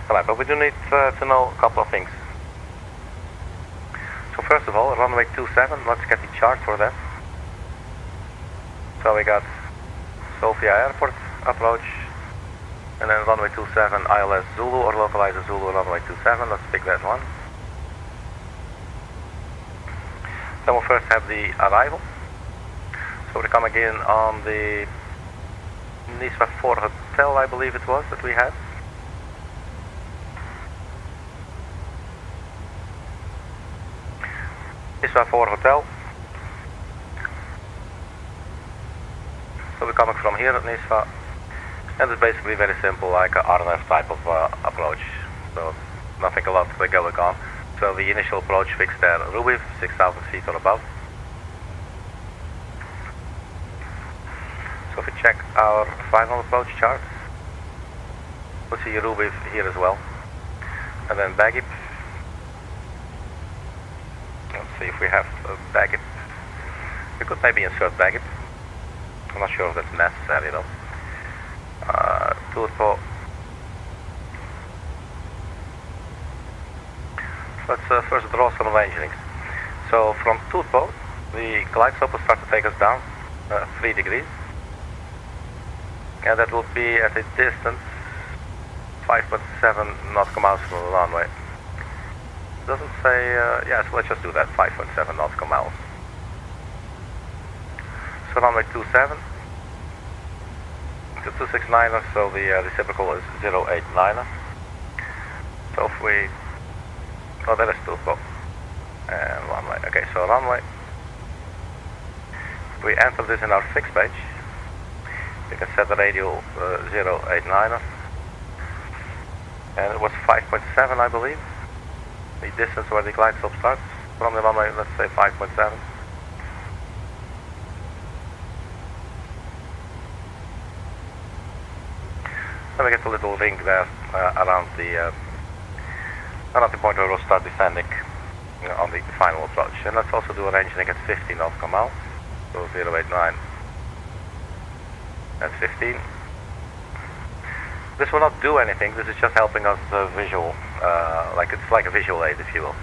S1: Alright, but we do need to know a couple of things. So first of all, runway 27, let's get the chart for that. So we got Sofia Airport approach, and then runway 27 ILS Zulu or localizer Zulu runway 27, let's pick that one. Then we'll first have the arrival. So we're coming in on the NISVA 4 hotel, I believe it was, that we had. NISVA 4 hotel. So we're coming from here at NISVA, and it's basically very simple, like a RNF type of approach. So nothing a lot going on. So the initial approach fixed there, Ruby, 6,000 feet or above. So if we check our final approach chart, we'll see Ruby here as well. And then Bagip. Let's see if we have Bagip. We could maybe insert Bagip. I'm not sure if that's necessary though. Turbo. Let's first draw some range links. So from Turbo, the glide slope will start to take us down 3 degrees. And that will be at a distance 5.7 nautical miles from the runway. Doesn't say, yeah, so let's just do that, 5.7 nautical miles. So runway 27. The 269er, so the reciprocal is 089er. So if we, oh, that is Turbo. And runway, okay, so runway. If we enter this in our fixed page, we can set the radial 089er. And it was 5.7, I believe. The distance where the glide slope starts from the runway, let's say 5.7. Then we get a little ring there around the point where we'll start descending on the final approach. And let's also do a range link at 15 nautical miles. So 089 at 15. This will not do anything, this is just helping us visual, like it's like a visual aid, if you will.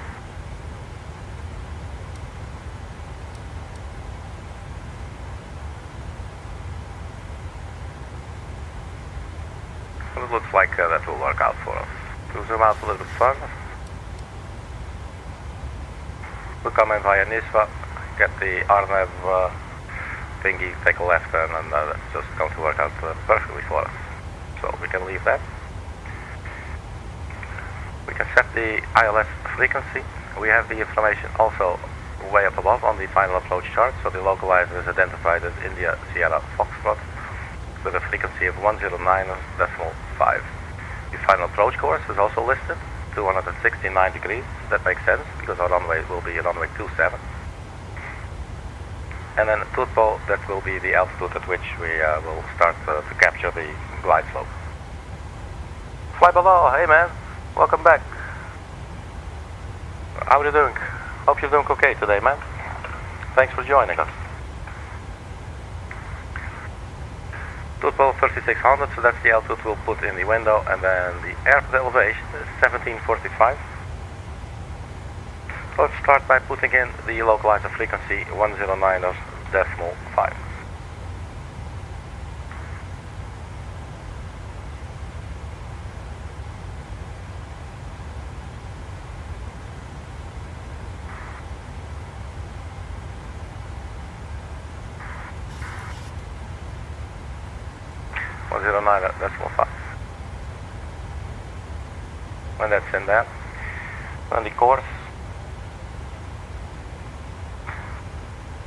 S1: And it looks like that will work out for us. To zoom out a little bit further. We'll come in via NISVA, get the RNAV thingy, take a left turn, and that's just going to work out perfectly for us. So we can leave that. We can set the ILS frequency. We have the information also way up above on the final approach chart. So the localizer is identified as India Sierra Foxtrot with a frequency of 109.5. The final approach course is also listed, 269 degrees. That makes sense because our runway will be runway 27. And then Turbo, that will be the altitude at which we will start to capture the glide slope. Fly below, hey man, welcome back. How are you doing? Hope you're doing okay today, man. Thanks for joining us. Turbo 3600, so that's the altitude we'll put in the window, and then the airport elevation is 1745. Let's start by putting in the localizer frequency 109.5. When that's in there, on the course.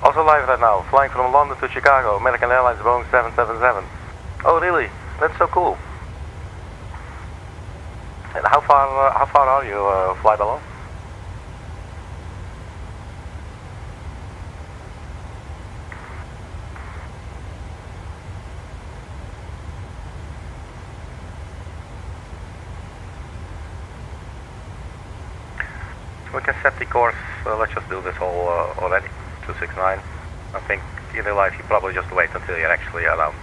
S1: Also live right now, flying from London to Chicago, American Airlines Boeing 777. Oh really? That's so cool. And how far are you, fly below? We can set the course, let's just do this whole already, 269. I think in real life you probably just wait until you're actually around,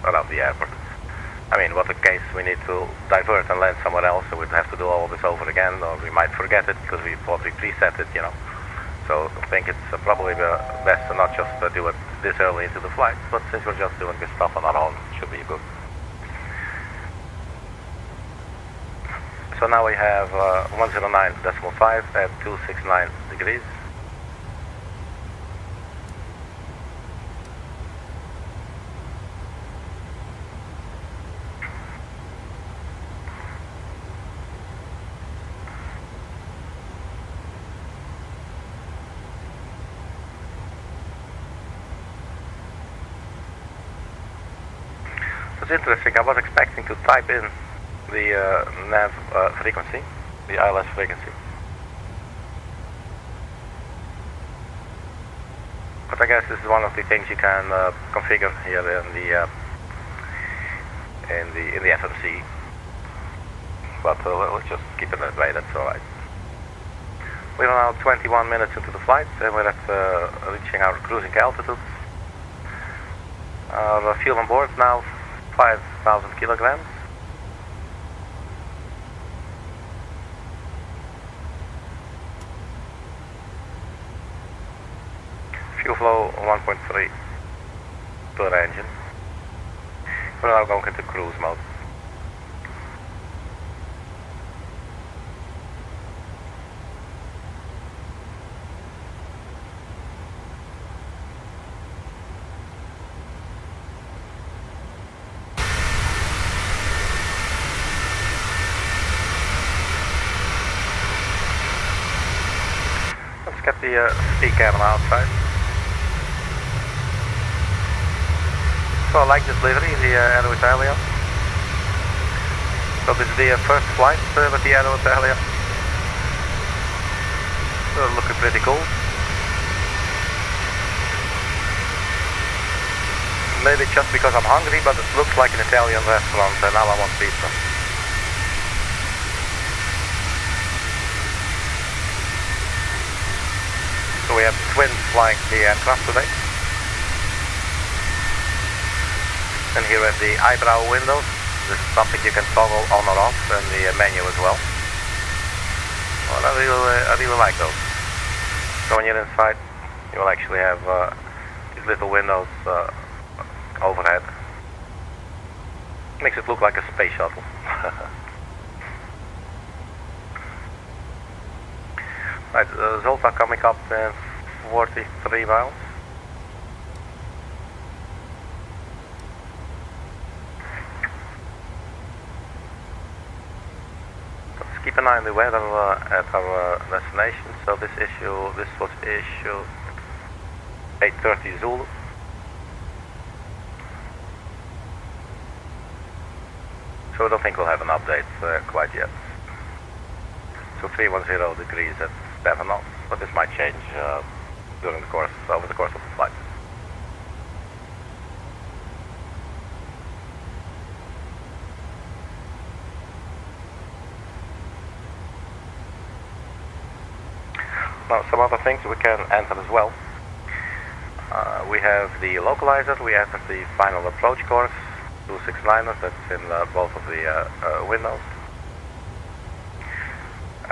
S1: around the airport. I mean, what the case we need to divert and land somewhere else, so we'd have to do all of this over again, or we might forget it because we thought we preset it, So I think it's probably best to not just do it this early into the flight, but since we're just doing this stuff on our own, it should be good. So now we have 109.5 at 269 degrees. It's interesting, I was expecting to type in the nav frequency, the ILS frequency. But I guess this is one of the things you can configure here in the FMC. But let's just keep it that way, that's alright. We're now 21 minutes into the flight and we're at reaching our cruising altitude. Our fuel on board now 5,000 kilograms. Fuel flow 1.3 per engine. We're now going into cruise mode. Let's get the speed cabin outside. So I like this livery, the Aeroitalia. So this is the first flight with the Aeroitalia. Looking pretty cool. Maybe just because I'm hungry, but it looks like an Italian restaurant and now I want pizza. So we have twins flying the aircraft today. And here at the eyebrow windows, this is something you can toggle on or off in the menu as well. Well, I really like those. So when you're inside, you will actually have these little windows overhead. Makes it look like a space shuttle. Right, XOLTA coming up in 43 miles. Keep an eye on the weather at our destination. So this was issue 8:30 Zulu. So I don't think we'll have an update quite yet. So 310 degrees at 7 knots, but this might change over the course of the flight. Now, some other things we can enter as well. We have the localizer. We entered the final approach course, 269er, that's in both of the windows.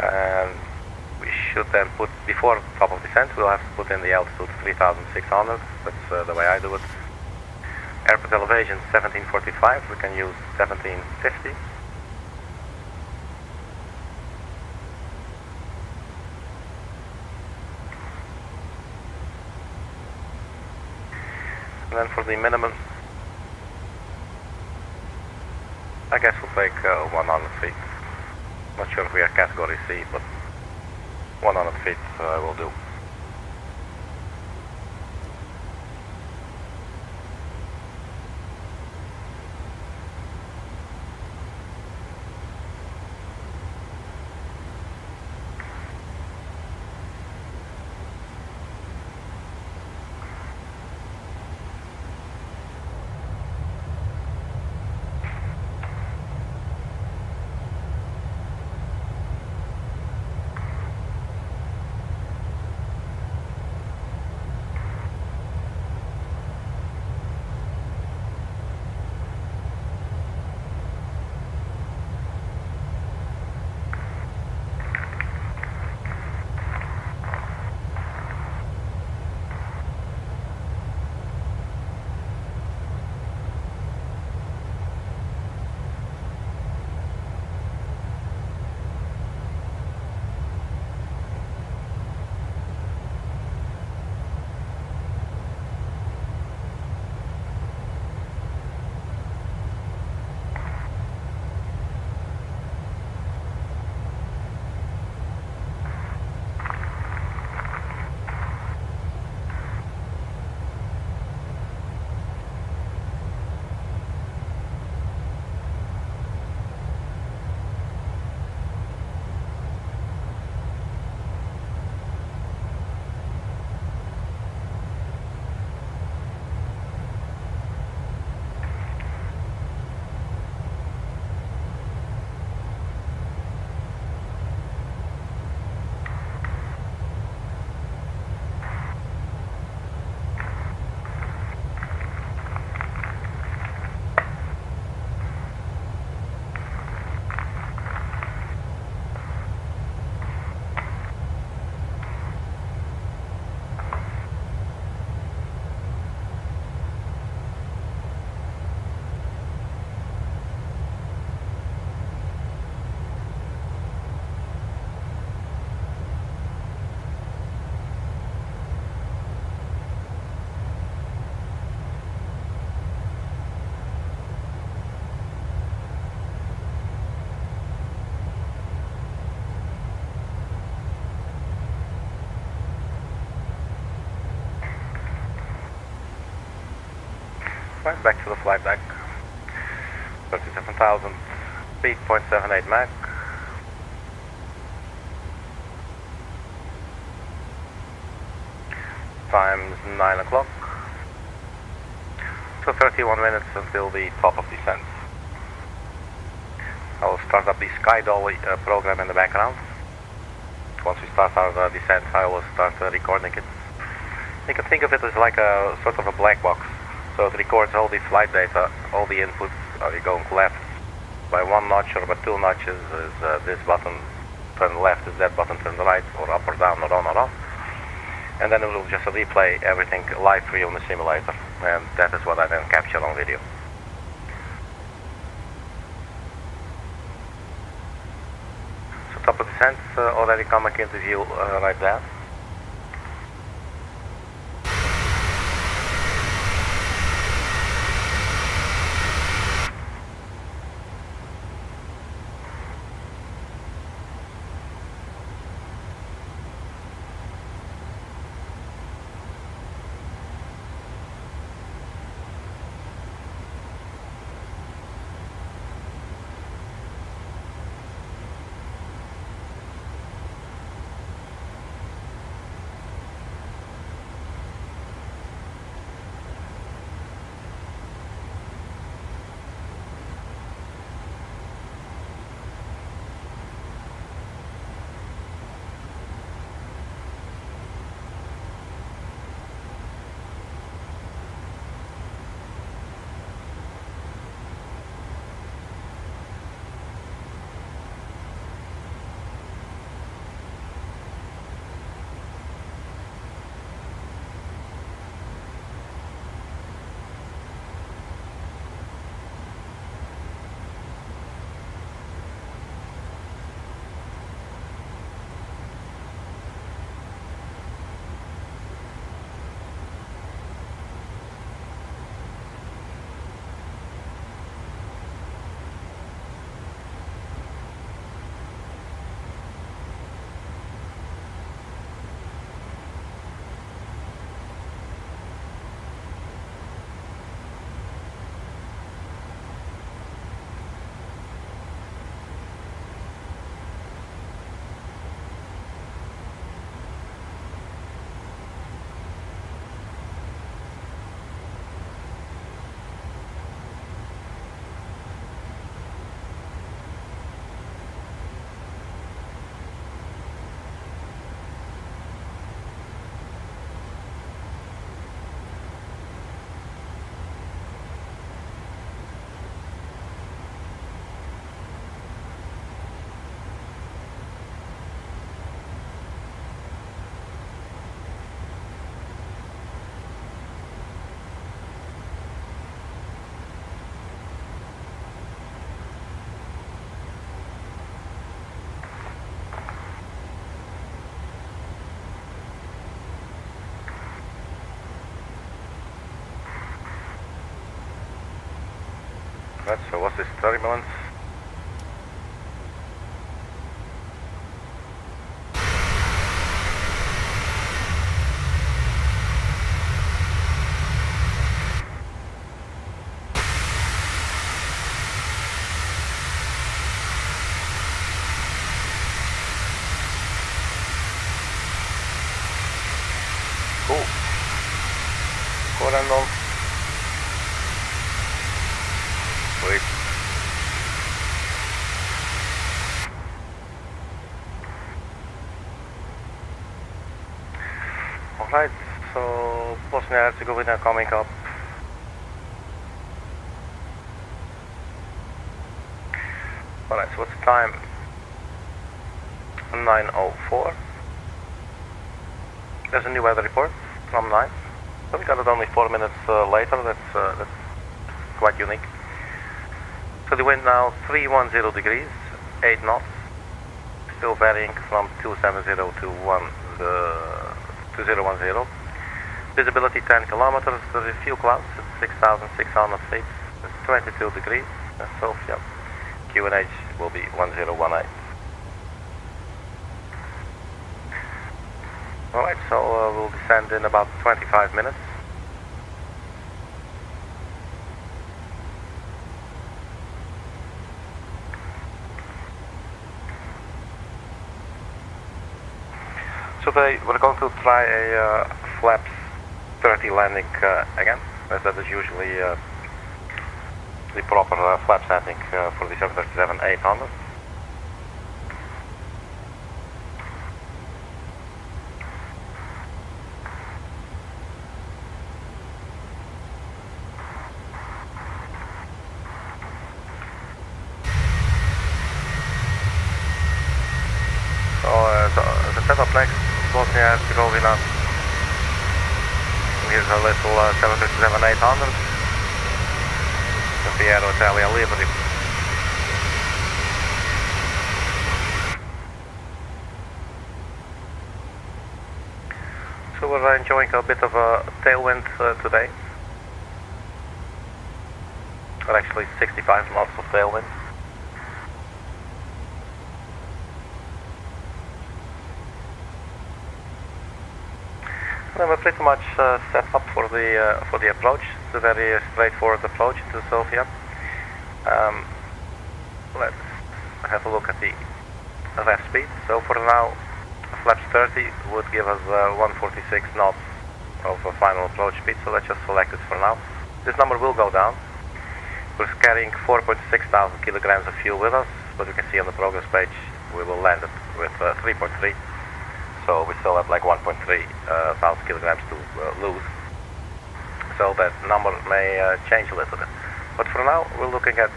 S1: And we should then put, before top of descent, we'll have to put in the altitude 3600, that's the way I do it. Airport elevation 1745, we can use 1750. And then for the minimum, I guess we'll take 100 feet. Not sure if we are category C, but 100 feet will do. Right, back to the flight deck. 37,000 feet, 0.78 Mach. Time's 9 o'clock. So 31 minutes until the top of descent. I will start up the Sky Dolly program in the background. Once we start our descent, I will start recording it. You can think of it as like a sort of a black box. So it records all the flight data, all the inputs. Are you going left by 1 notch or by 2 notches? Is this button turn left? Is that button turn right? Or up or down or on or off? And then it will just replay everything live for you in the simulator. And that is what I then capture on video. So top of descent already coming into view right there. Right, so what's this turbulence? Cool. Core end on. Sweet. Alright, so Bosnia-Herzegovina coming up. Alright, so what's the time? 9:04. There's a new weather report from 9. So we got it only 4 minutes later. That's quite unique. So the wind now 310 degrees, 8 knots. Still varying from 270 to 2010. Visibility 10 kilometers. There's a few clouds at 6,600 feet. It's 22 degrees. Sofia. QNH will be 1018. Alright, so we'll descend in about 25 minutes. So today we're going to try a flaps 30 landing again, as that is usually the proper flap setting for the 737-800. So the setup next, Bosnia-Herzegovina. Here's a little 737-800 with the Aeroitalia livery. So we're enjoying a bit of a tailwind today. Or actually 65 knots of tailwind. We're pretty much set up for the approach. It's a very straightforward approach into Sofia. Let's have a look at the RF speed. So for now, flaps 30 would give us 146 knots of final approach speed. So let's just select it for now. This number will go down. We're carrying 4.6 thousand kilograms of fuel with us, but you can see on the progress page we will land it with 3.3. So we still have like 1.3 thousand kilograms to lose. So that number may change a little bit. But for now, we're looking at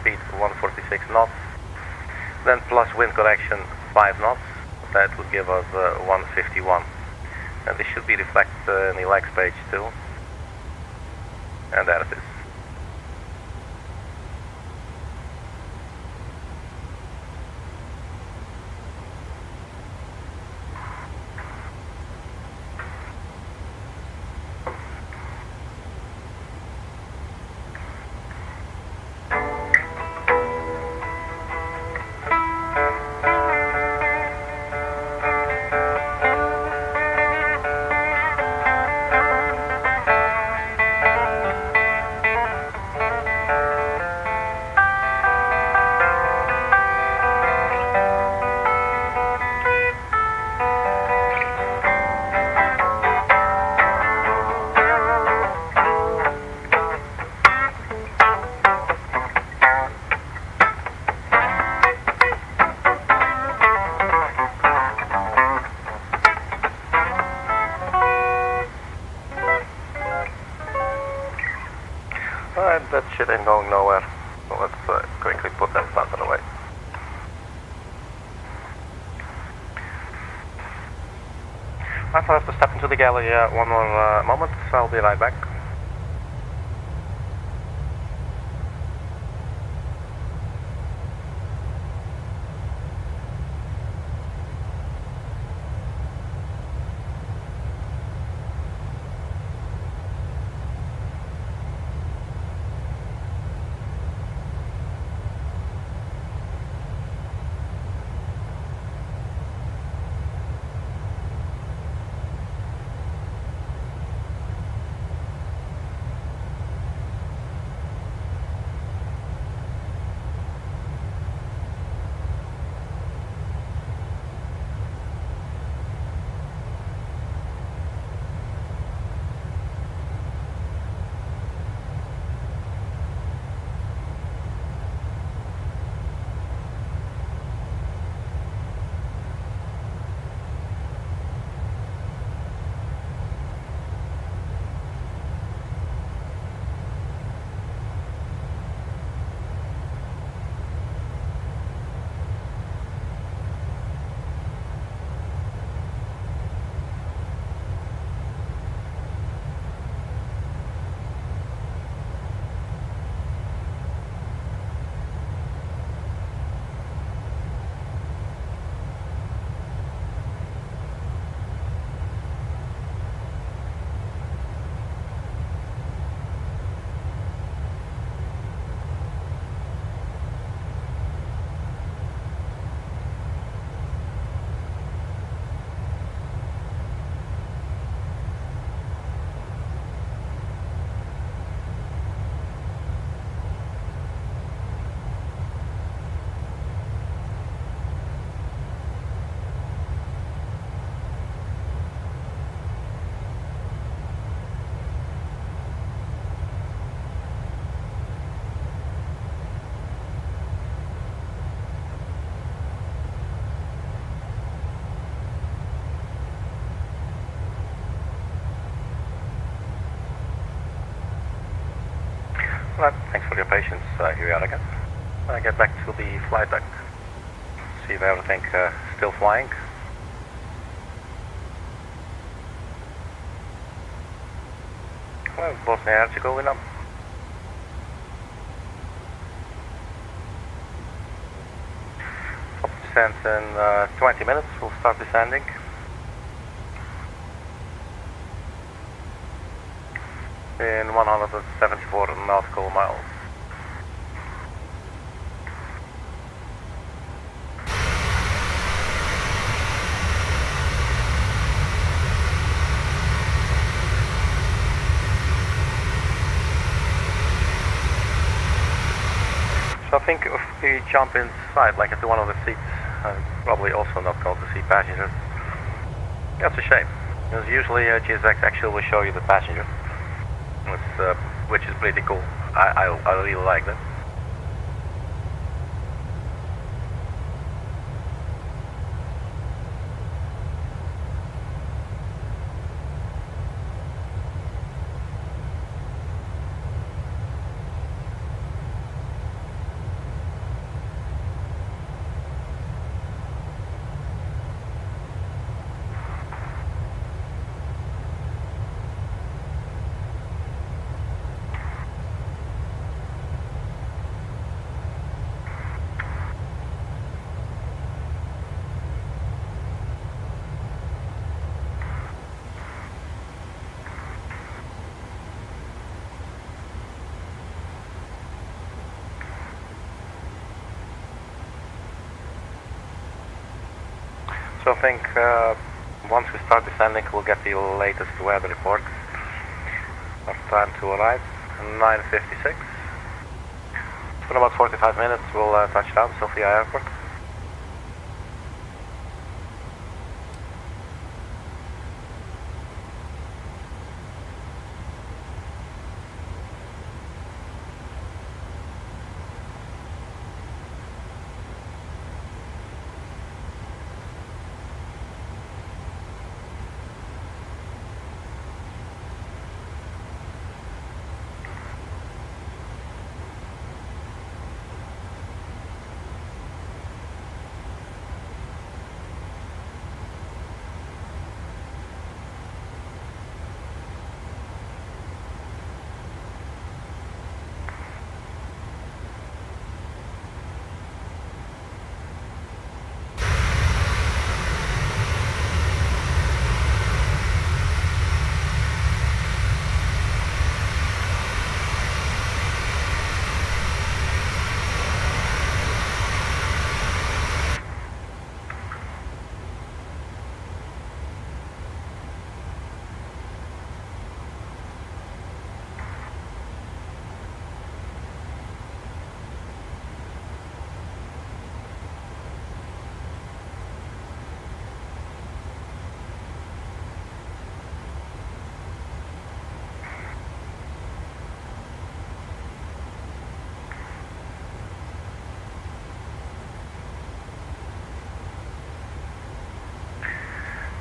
S1: speed 146 knots. Then plus wind correction 5 knots. That would give us 151. And this should be reflected in the legs page too. And there it is. That shit ain't going nowhere. So let's quickly put that starter away. I have to step into the galley one more moment, so I'll be right back. Alright, thanks for your patience. Here we are again. I get back to the flight deck. See if everything still flying. Well, Bosnia and Herzegovina. Top descent in 20 minutes. We'll start descending. In 174 nautical miles. So I think if we jump inside, like into one of the seats, probably also not going to see passengers. That's a shame, because usually GSX actually will show you the passengers. Which is pretty cool. I really like that. So I think once we start descending, we'll get the latest weather report. Our time to arrive, 9:56. In about 45 minutes, we'll touch down Sofia Airport.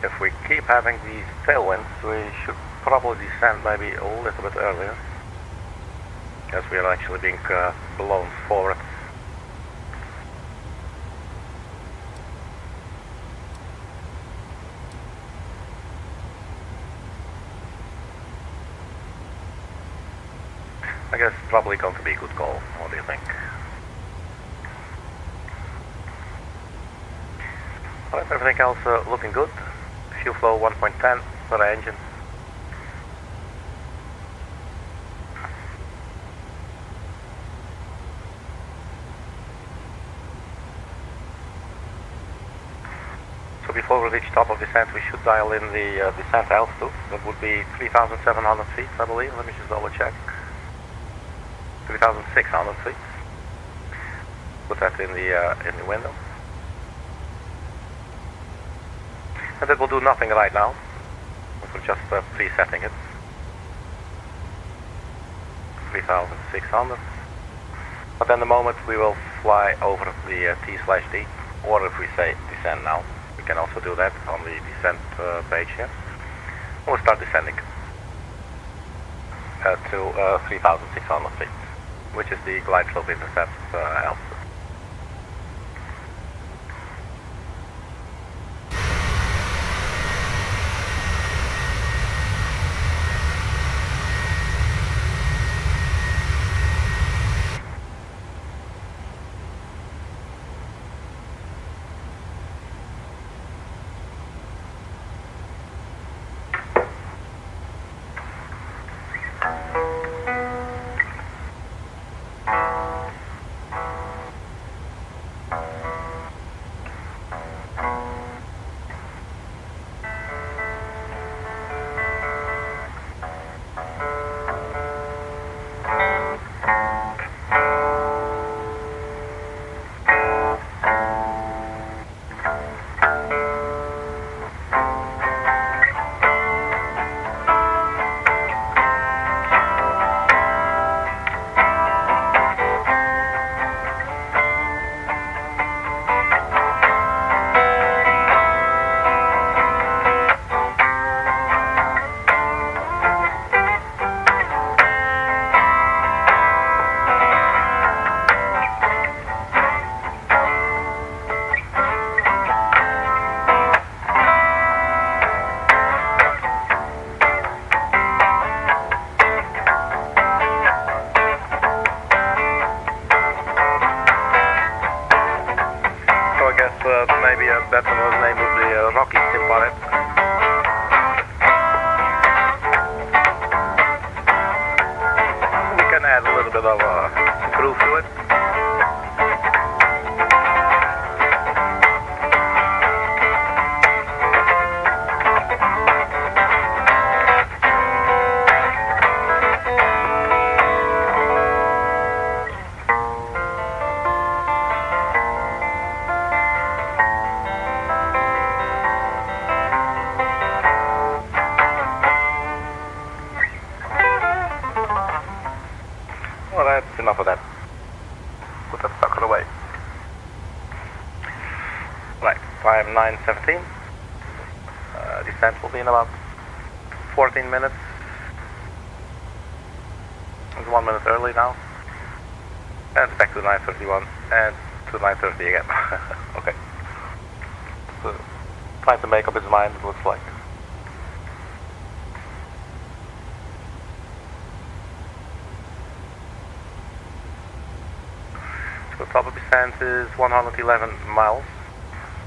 S1: If we keep having these tailwinds, we should probably descend maybe a little bit earlier, as we are actually being blown forward. I guess it's probably going to be a good call. What do you think? Alright, everything else looking good. Fuel flow 1.10 per engine. So before we reach top of descent, we should dial in the descent altitude. That would be 3,700 feet, I believe. Let me just double check. 3,600 feet. Put that in the window. And it will do nothing right now. We're just presetting it. 3,600. But then the moment we will fly over the T/D, or if we say descend now, we can also do that on the descent page here. We'll start descending to 3,600 feet. which is the glide slope intercept altitude. Maybe a better name would be Rocky Timbaret. We can add a little bit of groove to it. Well, that's enough of that. Put that sucker away. Right, time 9:17. Descent will be in about 14 minutes. It's 1 minute early now. And back to 9:31 and to 9:30 again. Okay. So, trying to make up his mind, it looks like. So the top of descent is 111 miles.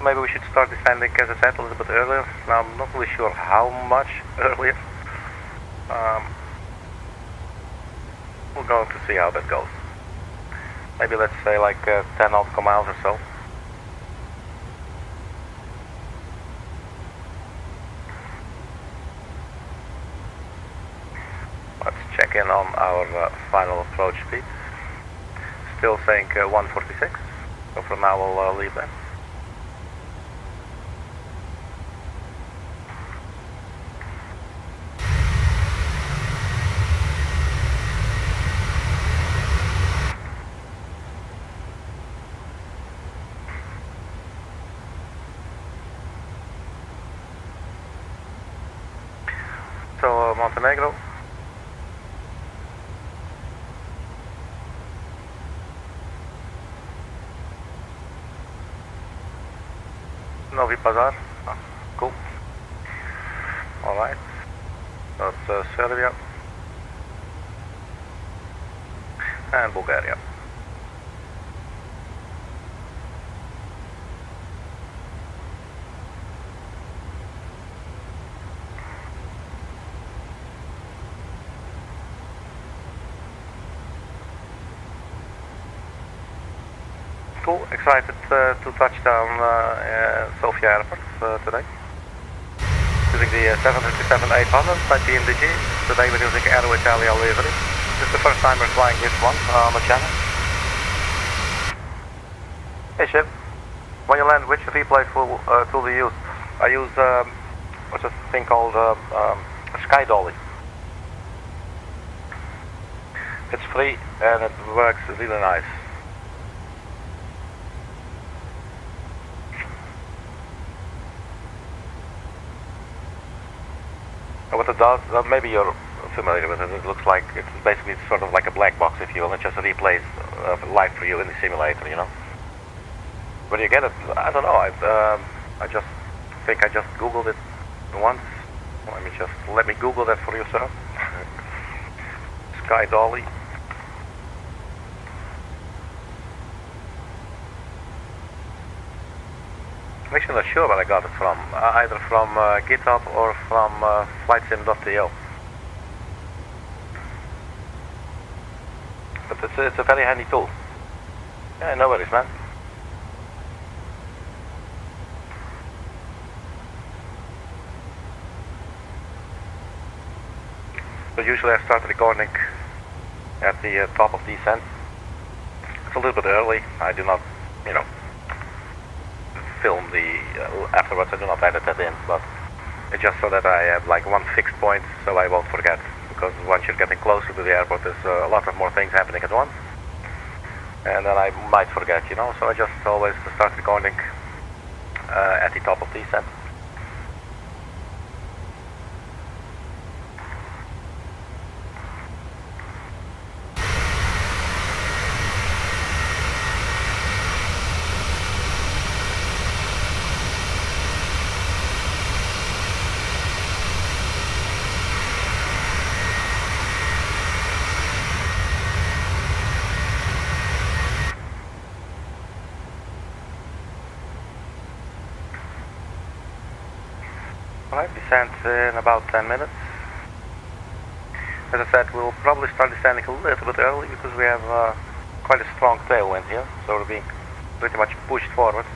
S1: Maybe we should start descending, as I said, a little bit earlier. Now I'm not really sure how much earlier. We're going to see how that goes. Maybe let's say like 10 nautical miles or so. Let's check in on our final approach speed. Still saying 146, so for now we'll leave that. So Montenegro. Novi Pazar. Oh, cool. Alright. That's Serbia. And Bulgaria. Cool, excited to touch down Sofia airport today. Using the 737-800 by PMDG. Today we're using Aeroitalia livery. This is the first time we're flying this one on the channel. Hey ship, when you land, which replay tool do you use? I use what's a thing called Sky Dolly. It's free and it works really nice. What it does, maybe you're familiar with it. It looks like it's basically sort of like a black box, if you will. It just replays life for you in the simulator, you know. Where you get it, I don't know. I just think I just Googled it once. Let me Google that for you, sir. Sky Dolly. I'm actually not sure where I got it from. Either from GitHub or from flightsim.to. But it's a very handy tool. Yeah, no worries, man. But usually I start recording at the top of descent. It's a little bit early. I do not, you know, film the afterwards. I do not edit that in, but it's just so that I have like one fixed point, so I won't forget. Because once you're getting closer to the airport, there's a lot of more things happening at once, and then I might forget, you know. So I just always start recording at the top of descent. Alright, descent in about 10 minutes. As I said, we'll probably start descending a little bit early because we have quite a strong tailwind here, so we're being pretty much pushed forward,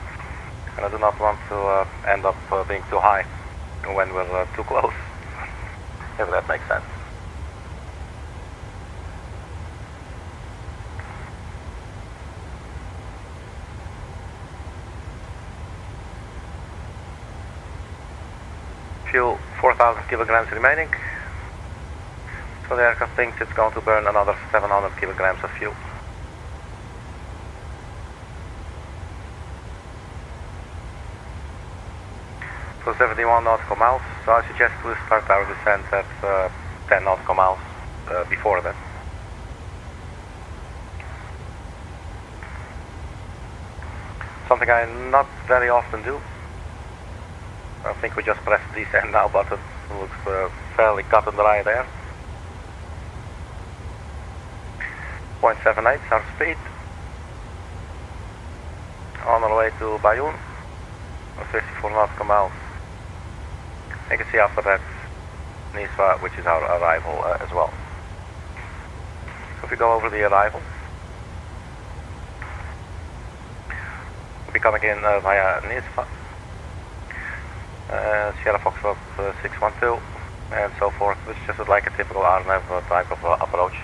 S1: and I do not want to end up being too high when we're too close, if that makes sense. Fuel 4,000 kilograms remaining, so the aircraft thinks it's going to burn another 700 kilograms of fuel. So 71 nautical miles, so I suggest we start our descent at 10 nautical miles before that. Something I not very often do. I think we just press the descend now button. It looks fairly cut and dry there. 0.78 our speed. On our way to BAJUN, 54 nautical miles. You can see after that NISVA, which is our arrival as well. So if we go over the arrival, we'll be coming in via NISVA. Sierra Foxtrot 612 and so forth, which is just like a typical RNAV type of approach.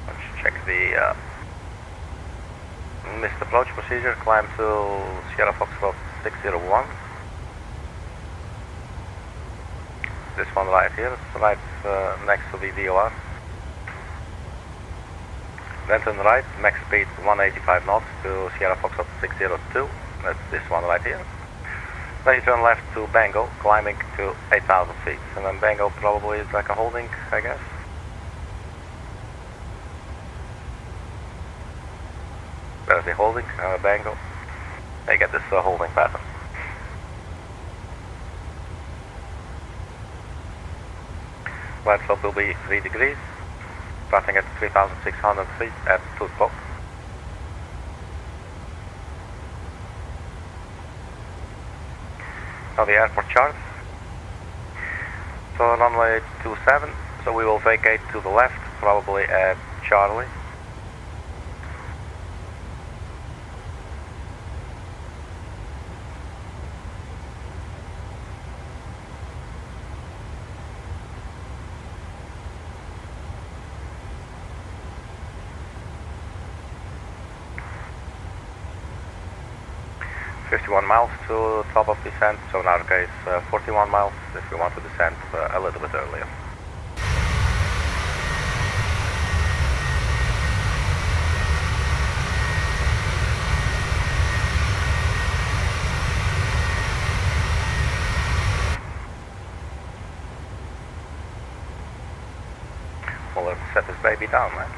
S1: Let's check the missed approach procedure. Climb to Sierra Foxtrot 601. This one right here, it's right next to the DOR. Then turn right, max speed 185 knots to Sierra Foxtrot 602. That's this one right here. Then you turn left to Bengal, climbing to 8,000 feet. And then Bengal probably is like a holding, I guess. There's the holding, Bengal. You get this holding pattern. Right slope will be 3 degrees. Starting at 3,600 feet at Tutbok. Now the airport chart. So runway 27, so we will vacate to the left, probably at Charlie. .51 miles to top of descent, so in our case 41 miles if we want to descend a little bit earlier. Well, let's set this baby down, man.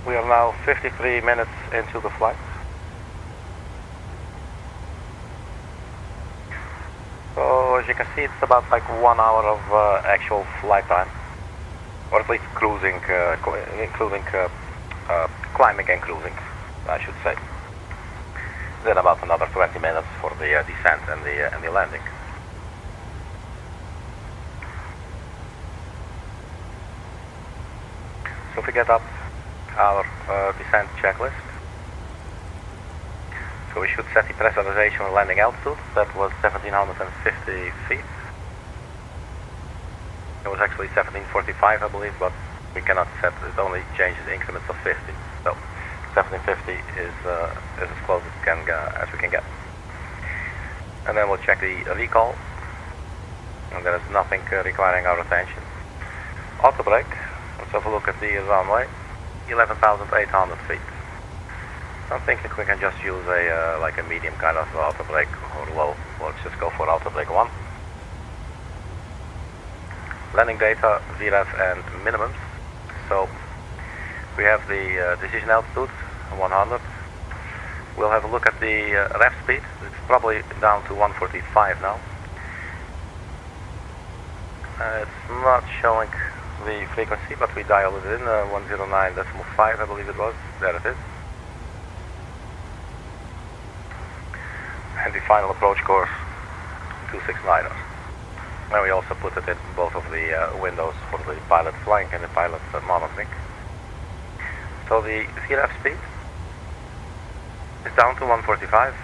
S1: We are now 53 minutes into the flight. So as you can see, it's about like 1 hour of actual flight time, or at least cruising, including climbing and cruising, I should say. Then about another 20 minutes for the descent and the landing. So if we get up our descent checklist. So we should set the pressurization and landing altitude. That was 1750 feet. It was actually 1745, I believe, but we cannot set, it only changes increments of 50. So 1750 is as close as we can get. And then we'll check the recall. And there is nothing requiring our attention. Auto brake. Let's have a look at the runway. 11,800 feet. I'm thinking we can just use a like a medium kind of auto brake or low. Let's just go for auto brake 1. Landing data, VREF and minimums. So we have the decision altitude 100. We'll have a look at the REF speed. It's probably down to 145 now. It's not showing the frequency, but we dialed it in 109.5, I believe it was. There it is. And the final approach course 269ers. And we also put it in both of the windows for the pilot flying and the pilot monitoring. So the VREF speed is down to 145,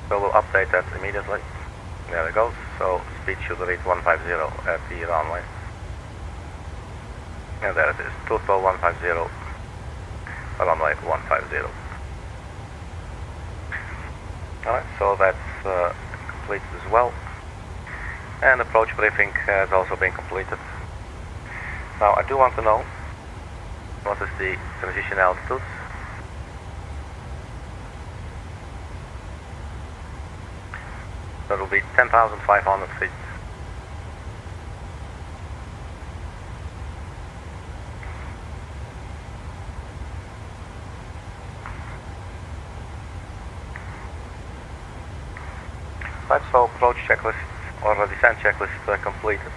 S1: so we'll update that immediately. There it goes. So speed should reach 150 at the runway. And there it is, total 150, runway 150. Alright, so that's completed as well. And approach briefing has also been completed. Now I do want to know what is the transition altitude. That will be 10,500 feet. Right, so approach checklist or descent checklist completed.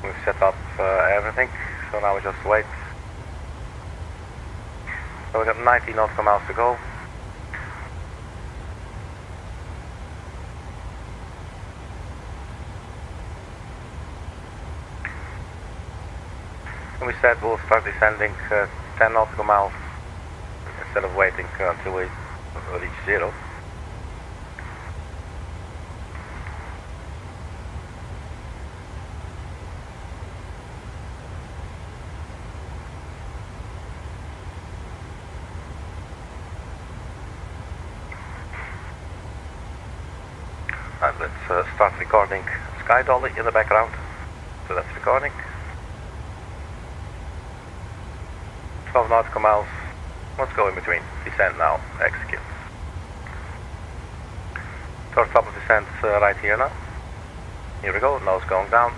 S1: We've set up everything, so now we just wait. So we got 90 nautical miles to go. And we said we'll start descending 10 nautical miles instead of waiting until we reach 0. And let's start recording Sky Dolly in the background. So that's recording. 12 nautical miles. Let's go in between. Descent now. Execute. Towards top of descent right here now. Here we go. Nose going down.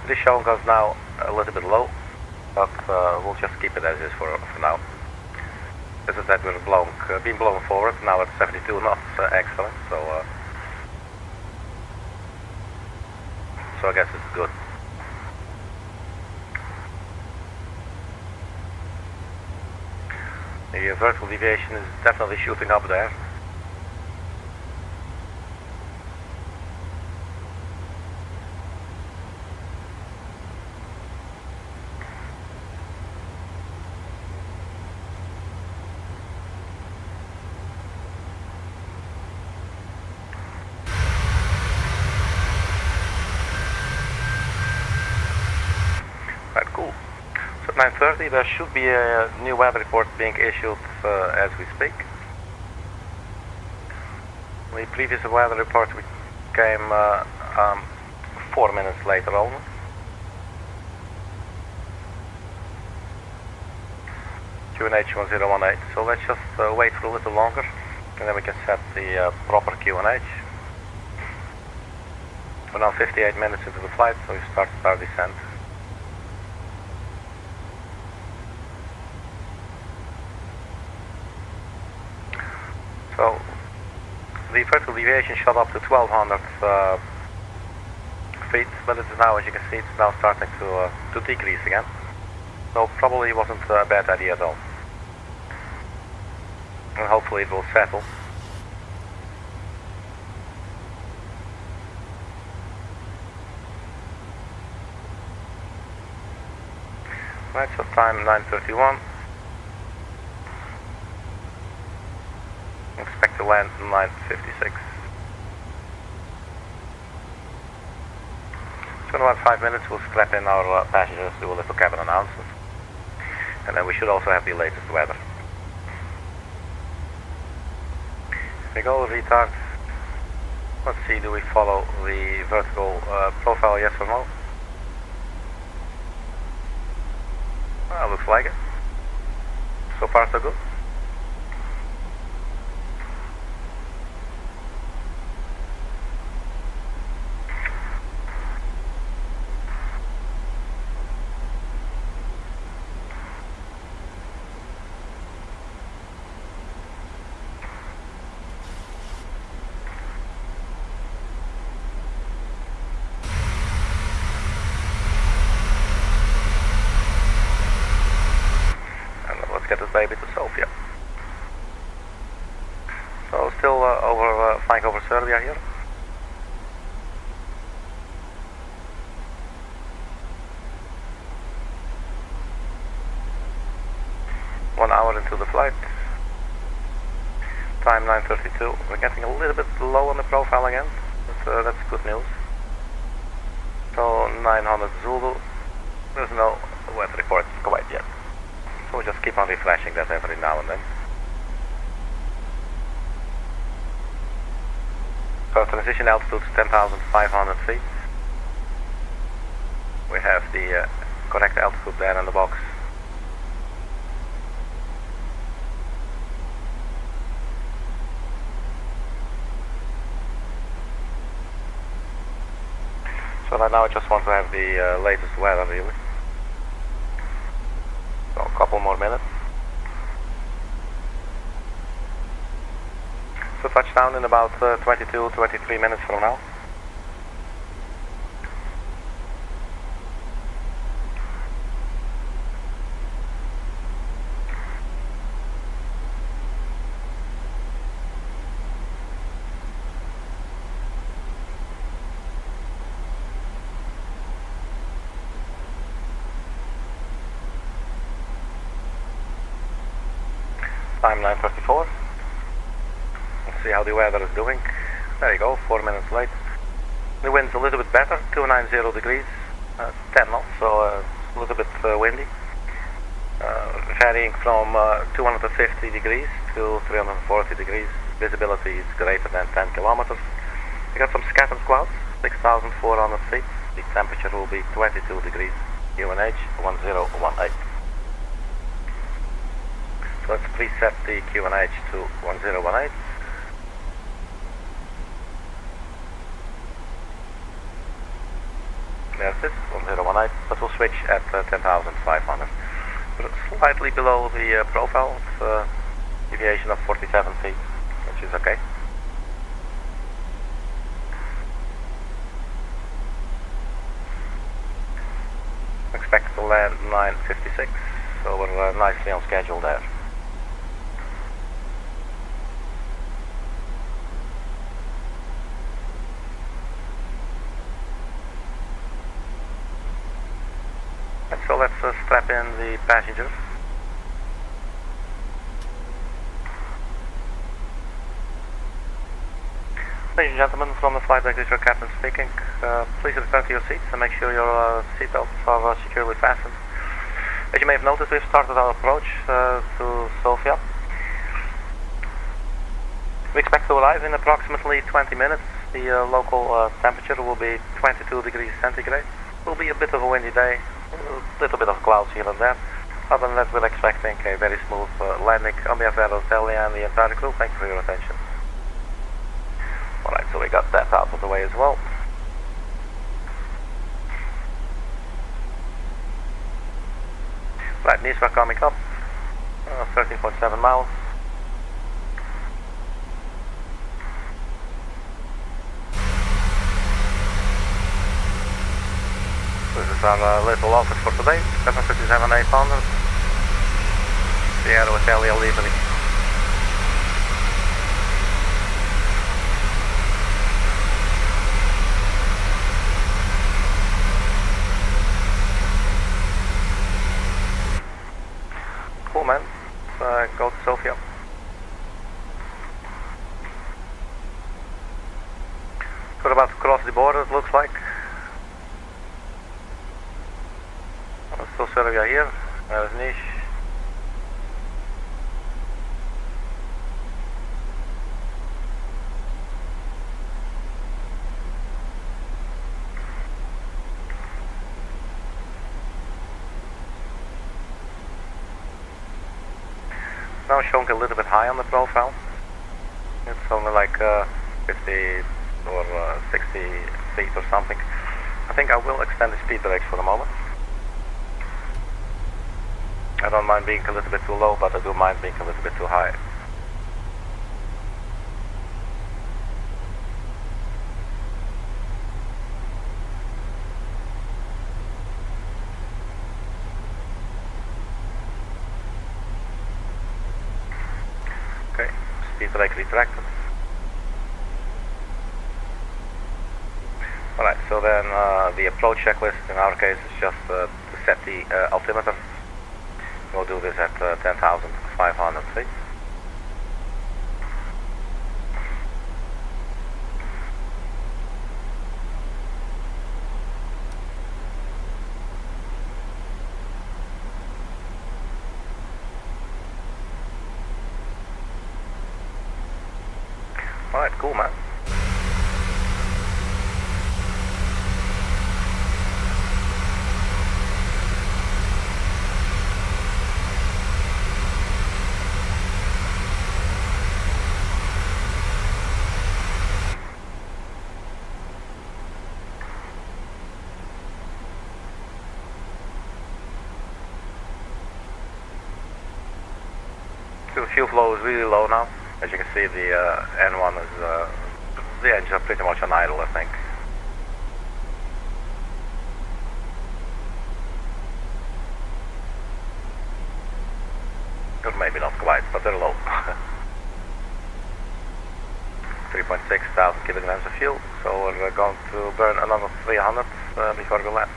S1: This showing us now a little bit low, but we'll just keep it as is for now. As I said, we're being blown forward now at 72 knots. Excellent. So I guess it's good. The vertical deviation is definitely shooting up there. 9:30, there should be a new weather report being issued as we speak. The previous weather report came 4 minutes later only. QNH 1018, so let's just wait for a little longer and then we can set the proper QNH. We're now 58 minutes into the flight, so we start our descent. So the vertical deviation shot up to 1200 feet, but it is now, as you can see, it's now starting to decrease again. So probably wasn't a bad idea at all. And hopefully it will settle. Right, so time 9:31. Expect to land 9:56. So in about 5 minutes we'll strap in our passengers, do a little cabin announcement. And then we should also have the latest weather. Here we go, retard. Let's see, do we follow the vertical profile, yes or no? Well, looks like it. So far so good. Get this baby to Sofia. So still flying over Serbia here. One hour into the flight. Time 9:32. We're getting a little bit low on the profile again, but that's good news. So 900 Zulu. There's no weather report quite yet. So we'll just keep on refreshing that every now and then. So transition altitude is 10,500 feet. We have the correct altitude there in the box. So right now I just want to have the latest weather really. So a couple more minutes. So touchdown in about 22, 23 minutes from now. Time 9:34. Let's see how the weather is doing. There you go, 4 minutes late. The wind's a little bit better, 290 degrees, 10 knots, so a little bit windy. Varying from 250 degrees to 340 degrees. Visibility is greater than 10 kilometers. We got some scattered clouds, 6,400 feet. The temperature will be 22 degrees. UNH 1018. So let's preset the QNH to 1018. There's it, 1018, but we'll switch at 10,500. We're slightly below the profile, deviation of 47 feet, which is okay. Expect to land 9:56, so we're nicely on schedule there. So let's strap in the passengers. Ladies and gentlemen, from the flight deck, this is your captain speaking. Please return to your seats and make sure your seatbelts are securely fastened. As you may have noticed, we've started our approach to Sofia. We expect to arrive in approximately 20 minutes. The local temperature will be 22 degrees centigrade. It will be a bit of a windy day, a little bit of clouds here and there. Other than that, we're expecting a very smooth landing. On behalf of Aeroitalia and the entire crew, thank you for your attention. Alright, so we got that out of the way as well. Right, NISVA coming up, 13.7 miles. This is our little office for today, 757-800, the Aeroitalia livery. Cool, man. Let's go to Sofia. We're about to cross the border, it looks like. Still Serbia here. There's Niš. Now showing a little bit high on the profile. It's only like 50 or 60 feet or something. I think I will extend the speed brakes for a moment. I don't mind being a little bit too low, but I do mind being a little bit too high. Okay, speed brake retracted. Alright, so then the approach checklist in our case is just to set the altimeter. We'll do this at 10,500 feet. Alright, cool, man. The fuel flow is really low now. As you can see, the N1 is, the engines are pretty much on idle, I think. Or maybe not quite, but they're low. 3.6 thousand kilograms of fuel, so we're going to burn another 300 before we land.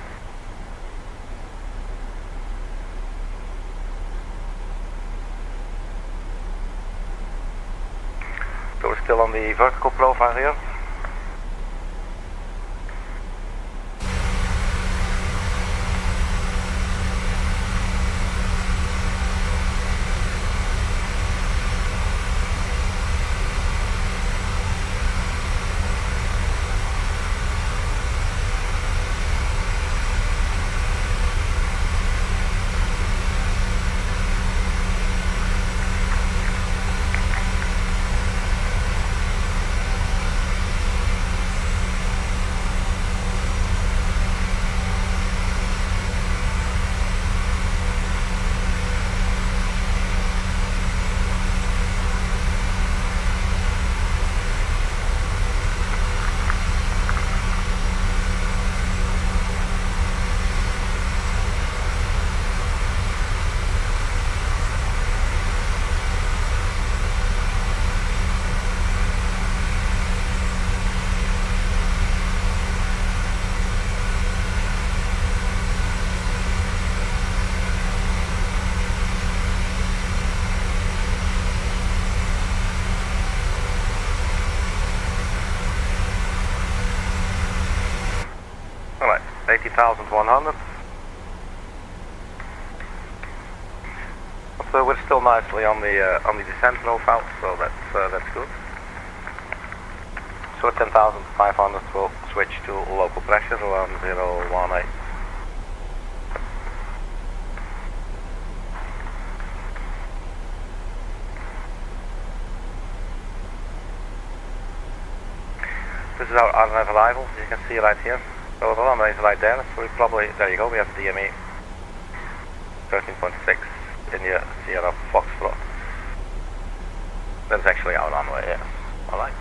S1: So we're still on the vertical profile here. Alright, 80,100. So we're still nicely on the descent profile, so that's good. So at 10,500 we'll switch to local pressure 1018. This is our runway arrival, as you can see right here. So the runway is right there, so we probably, there you go, we have the DME 13.6 in the Sierra Foxtrot. That's actually our runway, yes. Alright.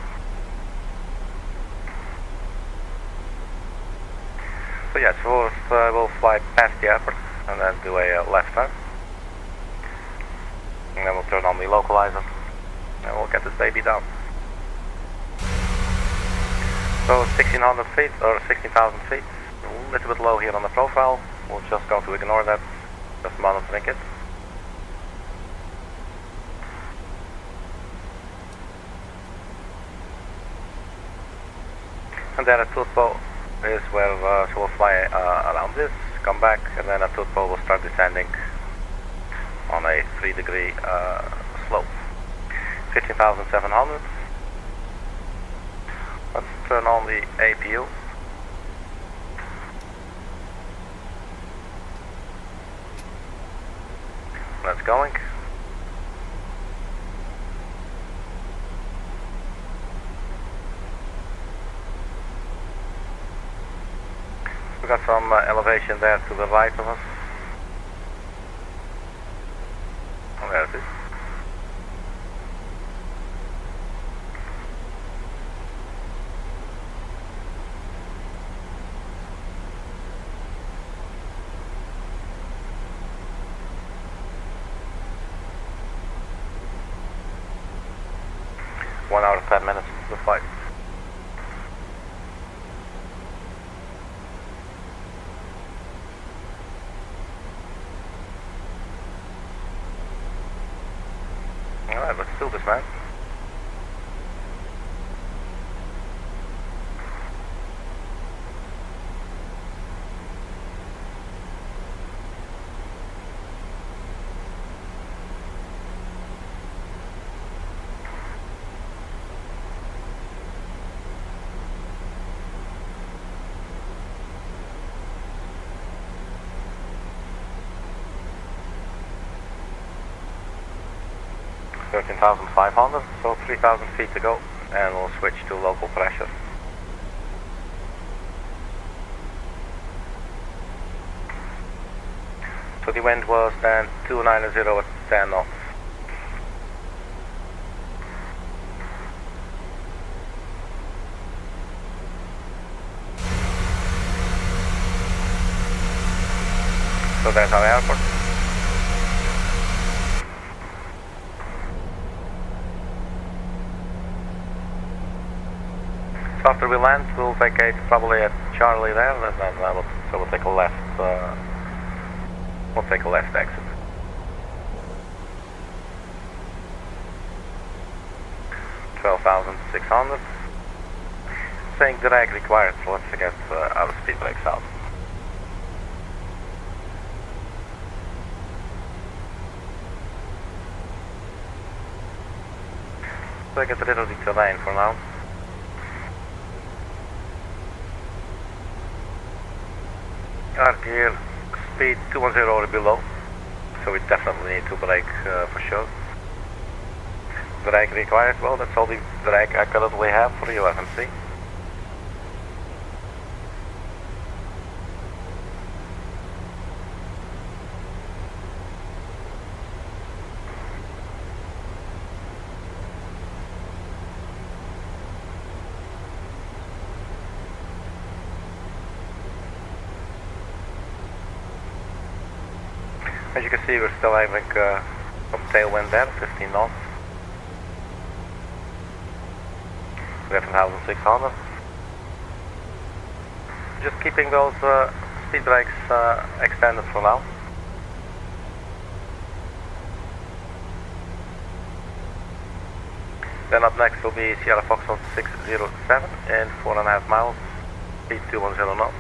S1: So yes, first we'll fly past the airport and then do a left turn. And then we'll turn on the localizer and we'll get this baby down. So 1600 feet or 16,000 feet, a little bit low here on the profile. We're just going to ignore that, just monitoring it. And then at Tutpo is where so we'll fly around this, come back, and then at Tutpo we'll start descending on a 3-degree slope. 15,700. Let's turn on the APU. That's going. We got some elevation there to the right of us. Oh, there it is. One hour and 10 minutes to the flight. Alright, let's do this, man. $13,500, so 3,000 feet to go, and we'll switch to local pressure. So the wind was then 290 at 10 knots. So that's our airport. So after we land, we'll vacate probably at Charlie there, and then we'll take a left. We'll take a left exit. $12,600. Saying drag required, so let's get our speed brakes out. So I get rid of the terrain for now. Our gear speed 210 or below, so we definitely need to brake for sure. Drag required, well that's all the drag I currently have for you, FMC. As you can see, we're still having some tailwind there, 15 knots. We have 1,600. Just keeping those speed brakes extended for now. Then up next will be Sierra Foxtrot 607 in 4.5 miles, speed 210 knots.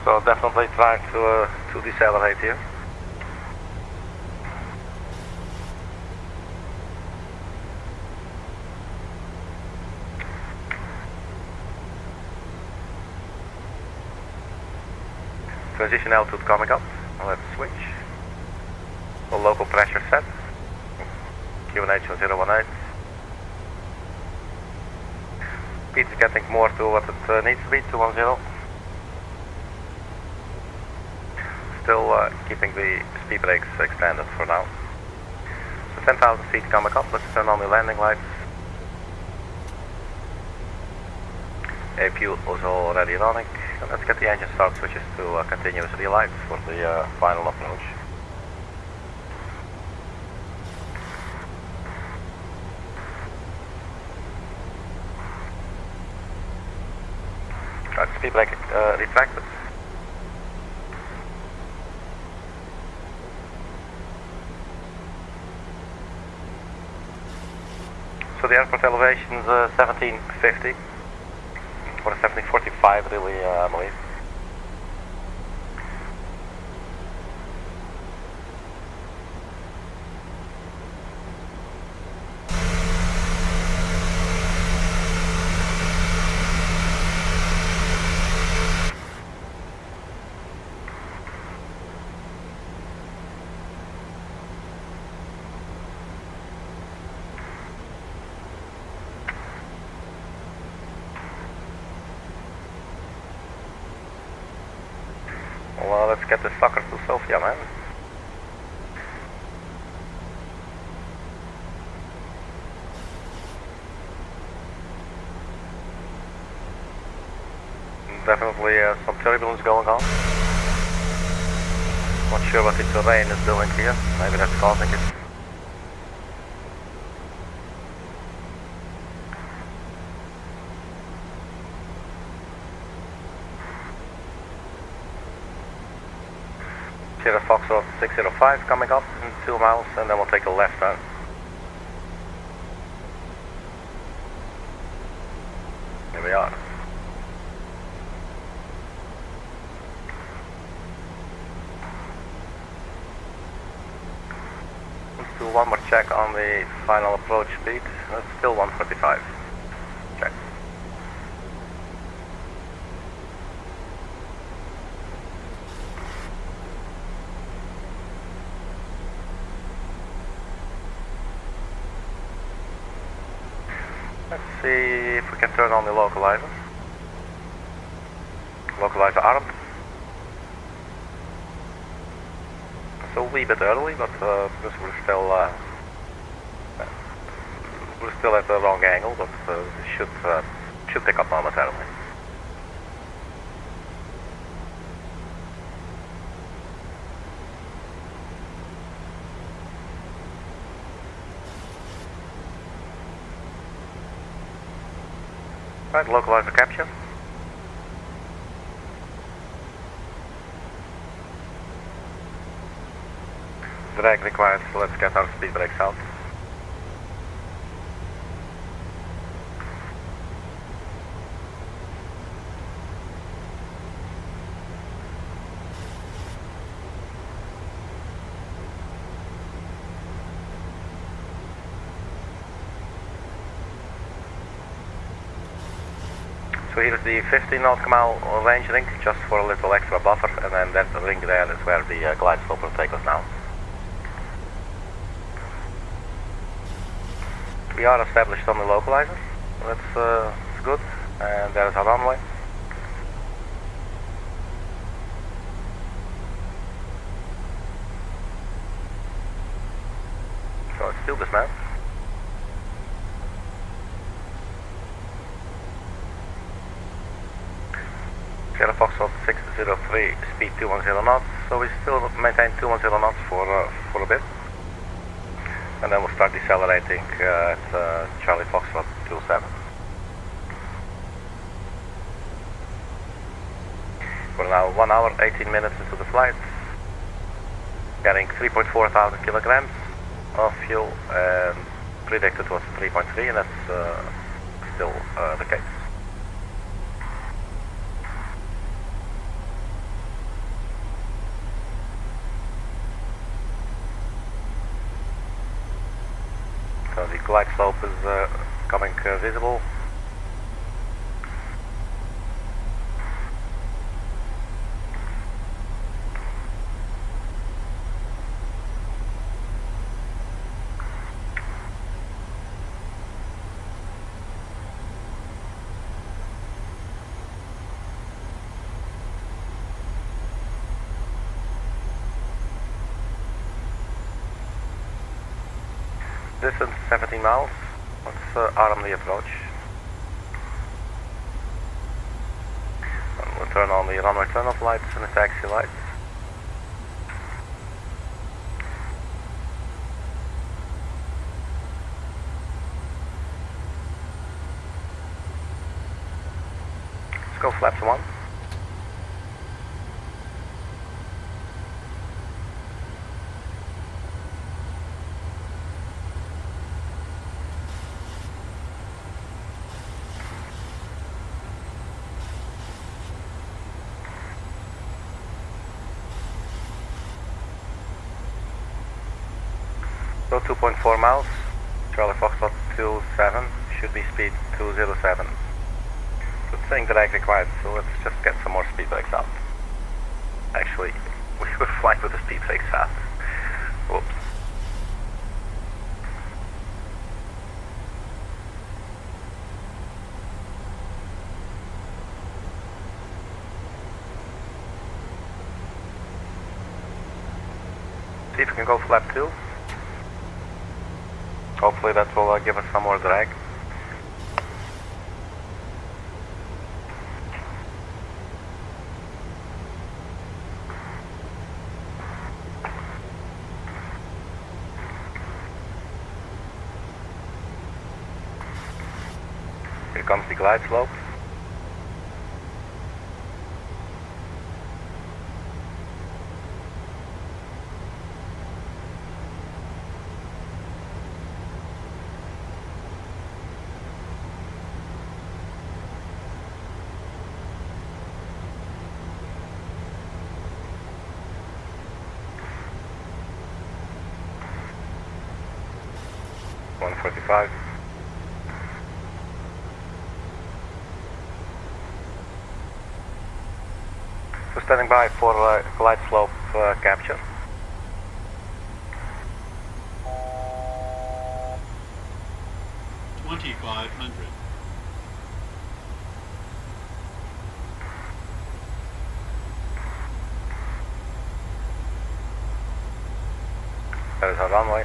S1: So definitely try to decelerate here. Transition altitude coming up. Let's switch. The local pressure set. QNH 1018. Speed is getting more to what it needs to be, 210. Still keeping the speed brakes extended for now. So 10,000 feet coming up. Let's turn on the landing lights. APU is already running. And let's get the engine start switches to continuous relight for the final approach. Right, speed brake retracted. So the airport elevation is 1750. Or 1745 really, I believe. Well, let's get the sucker to Sofia, man. Definitely some turbulence going on. Not sure what the terrain is doing here. Maybe that's causing it. Sierra Foxtrot 605 coming up in 2 miles, and then we'll take a left turn. Here we are. Let's do one more check on the final approach speed. That's still 145. Check. Let's see if we can turn on the localizer. Localizer armed. It's a wee bit early, but because we're still at the wrong angle, but it should pick up momentarily. Right, localizer capture. Drag required, so let's get our speed brakes out. So here's the 15 nautical mile range ring, just for a little extra buffer, and then that ring there is where the glide slope will take us down. We are established on the localizer, that's good, and there's our runway. So let's do this, man. Sierra Foxtrot 603, speed 210 knots, so we still maintain 210 knots for a bit. And then we'll start decelerating at Charlie Foxtrot 27. We're now 1 hour, 18 minutes into the flight. Getting 3.4 thousand kilograms of fuel, and predicted was 3.3, and that's still the case. the glide slope is becoming visible. Distance 17 miles. Let's arm the approach. And we'll turn on the runway turn-off lights and the taxi lights. Let's go flaps 1. So 2.4 miles, Charlie Foxtrot 27, should be speed 207. It's saying drag required, so let's just get some more speed brakes out. Actually, we were flying with the speed brakes out. Whoops. See if we can go flap 2. Hopefully that will give us some more drag. Here comes the glide slope. .45. So standing by for glide slope capture.
S5: $2,500.
S1: That is our runway.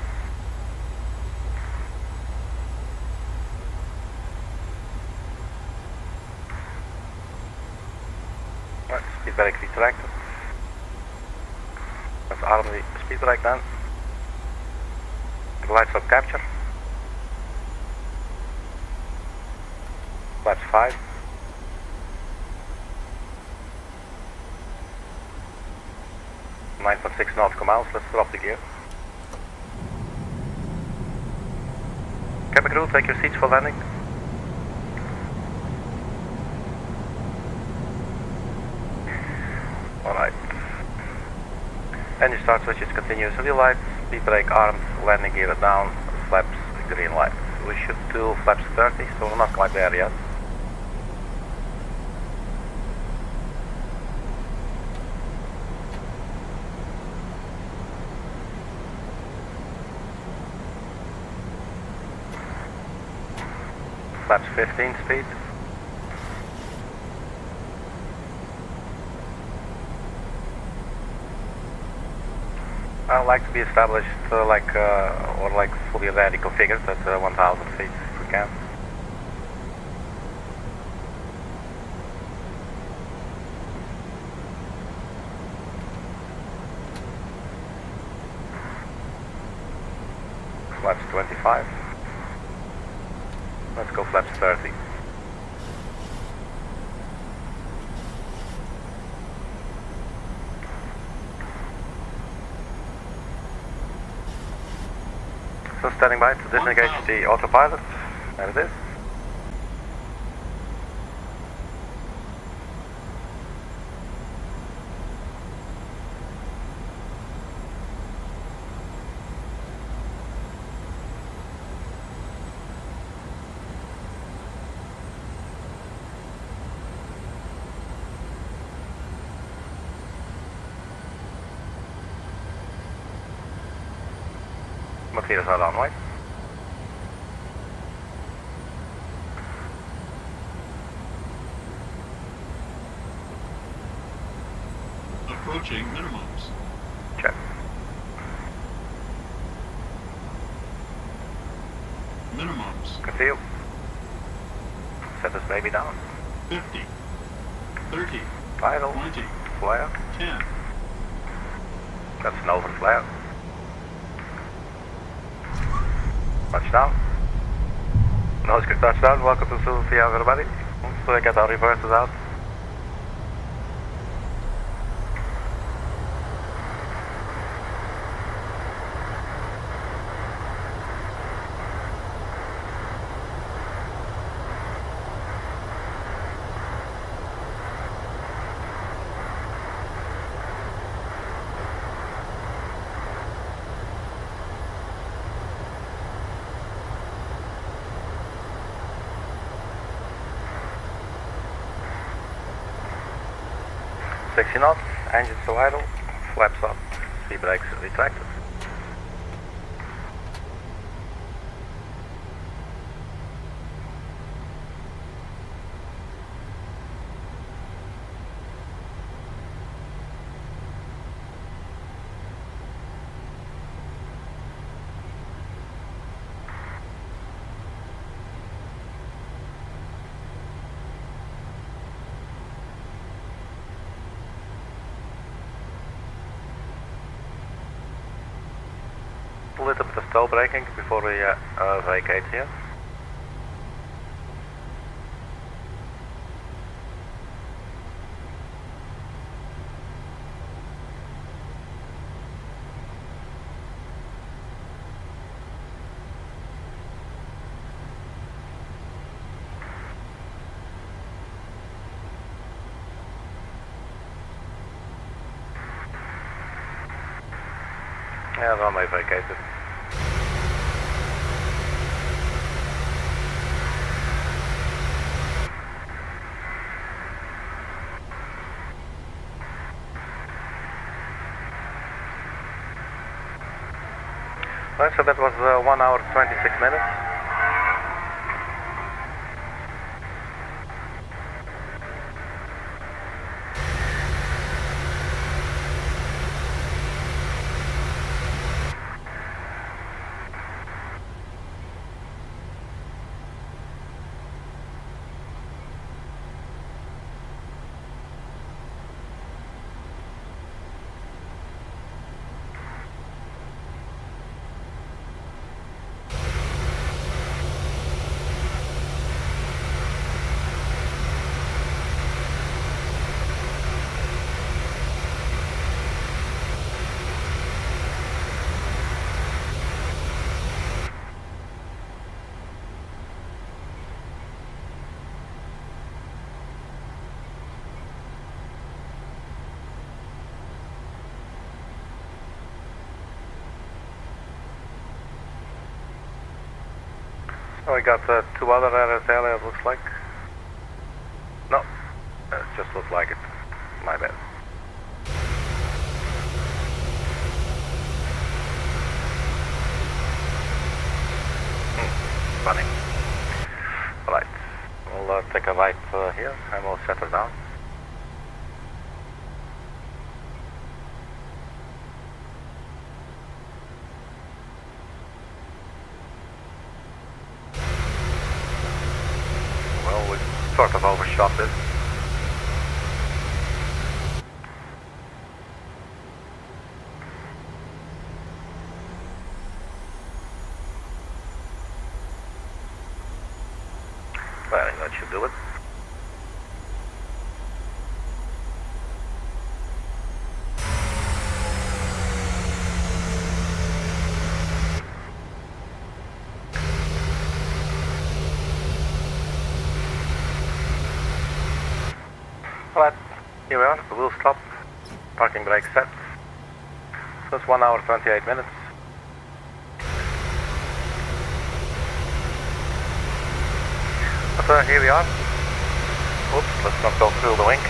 S1: Right, speed brake retracted. Let's arm the speed brake then. Glide slope capture. Flaps 5. .6 nautical miles, let's drop the gear. Cabin crew, take your seats for landing. Alright. Engine start switches continuous wheel lights, speed brake armed, landing gear down, flaps green light. We should do flaps 30, so we're not quite there yet. Flaps 15 speed. I like to be established or fully ready configured at 1000 feet if we can. Flaps 25. Let's go flaps 30. So standing by to disengage the autopilot. There it is. Feeders are down, right?
S5: Approaching minimums.
S1: Check.
S5: Minimums.
S1: Can see you. Set this baby down.
S5: 50. 30.
S1: Vital.
S5: 20.
S1: Flare.
S5: 10.
S1: That's an open flare. Touchdown. Nose good touchdown. Welcome to Sofia, everybody. So I get our reverses out. Sixty knots, engines to idle, flaps up, speed brakes retracted. A little bit of toe braking before we vacate here. Yeah, runway vacated. Right, so that was 1 hour 26 minutes. So we got two other Aeroitalia, it looks like. No, it just looks like it. My bad. Funny. Alright, we'll take a right here and we'll set her down. Well, we sort of overshot this. Well, that should do it. Alright, here we are, the wheel stop, parking brake set. So it's 1 hour 28 minutes. But here we are. Oops, let's not go through the wing.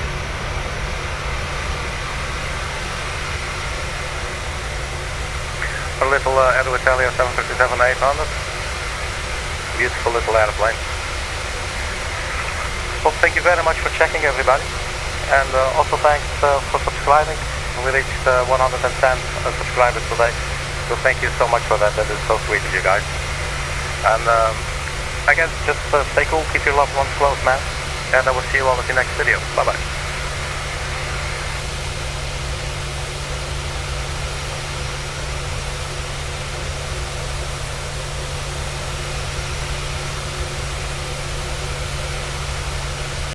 S1: our little Aeroitalia 737-800. Beautiful little airplane. Well, thank you very much for checking, everybody. And also thanks for subscribing. We reached 110 subscribers today. So thank you so much for that. That is so sweet of you guys. And I guess just stay cool, keep your loved ones close, man. And I will see you all in the next video. Bye-bye.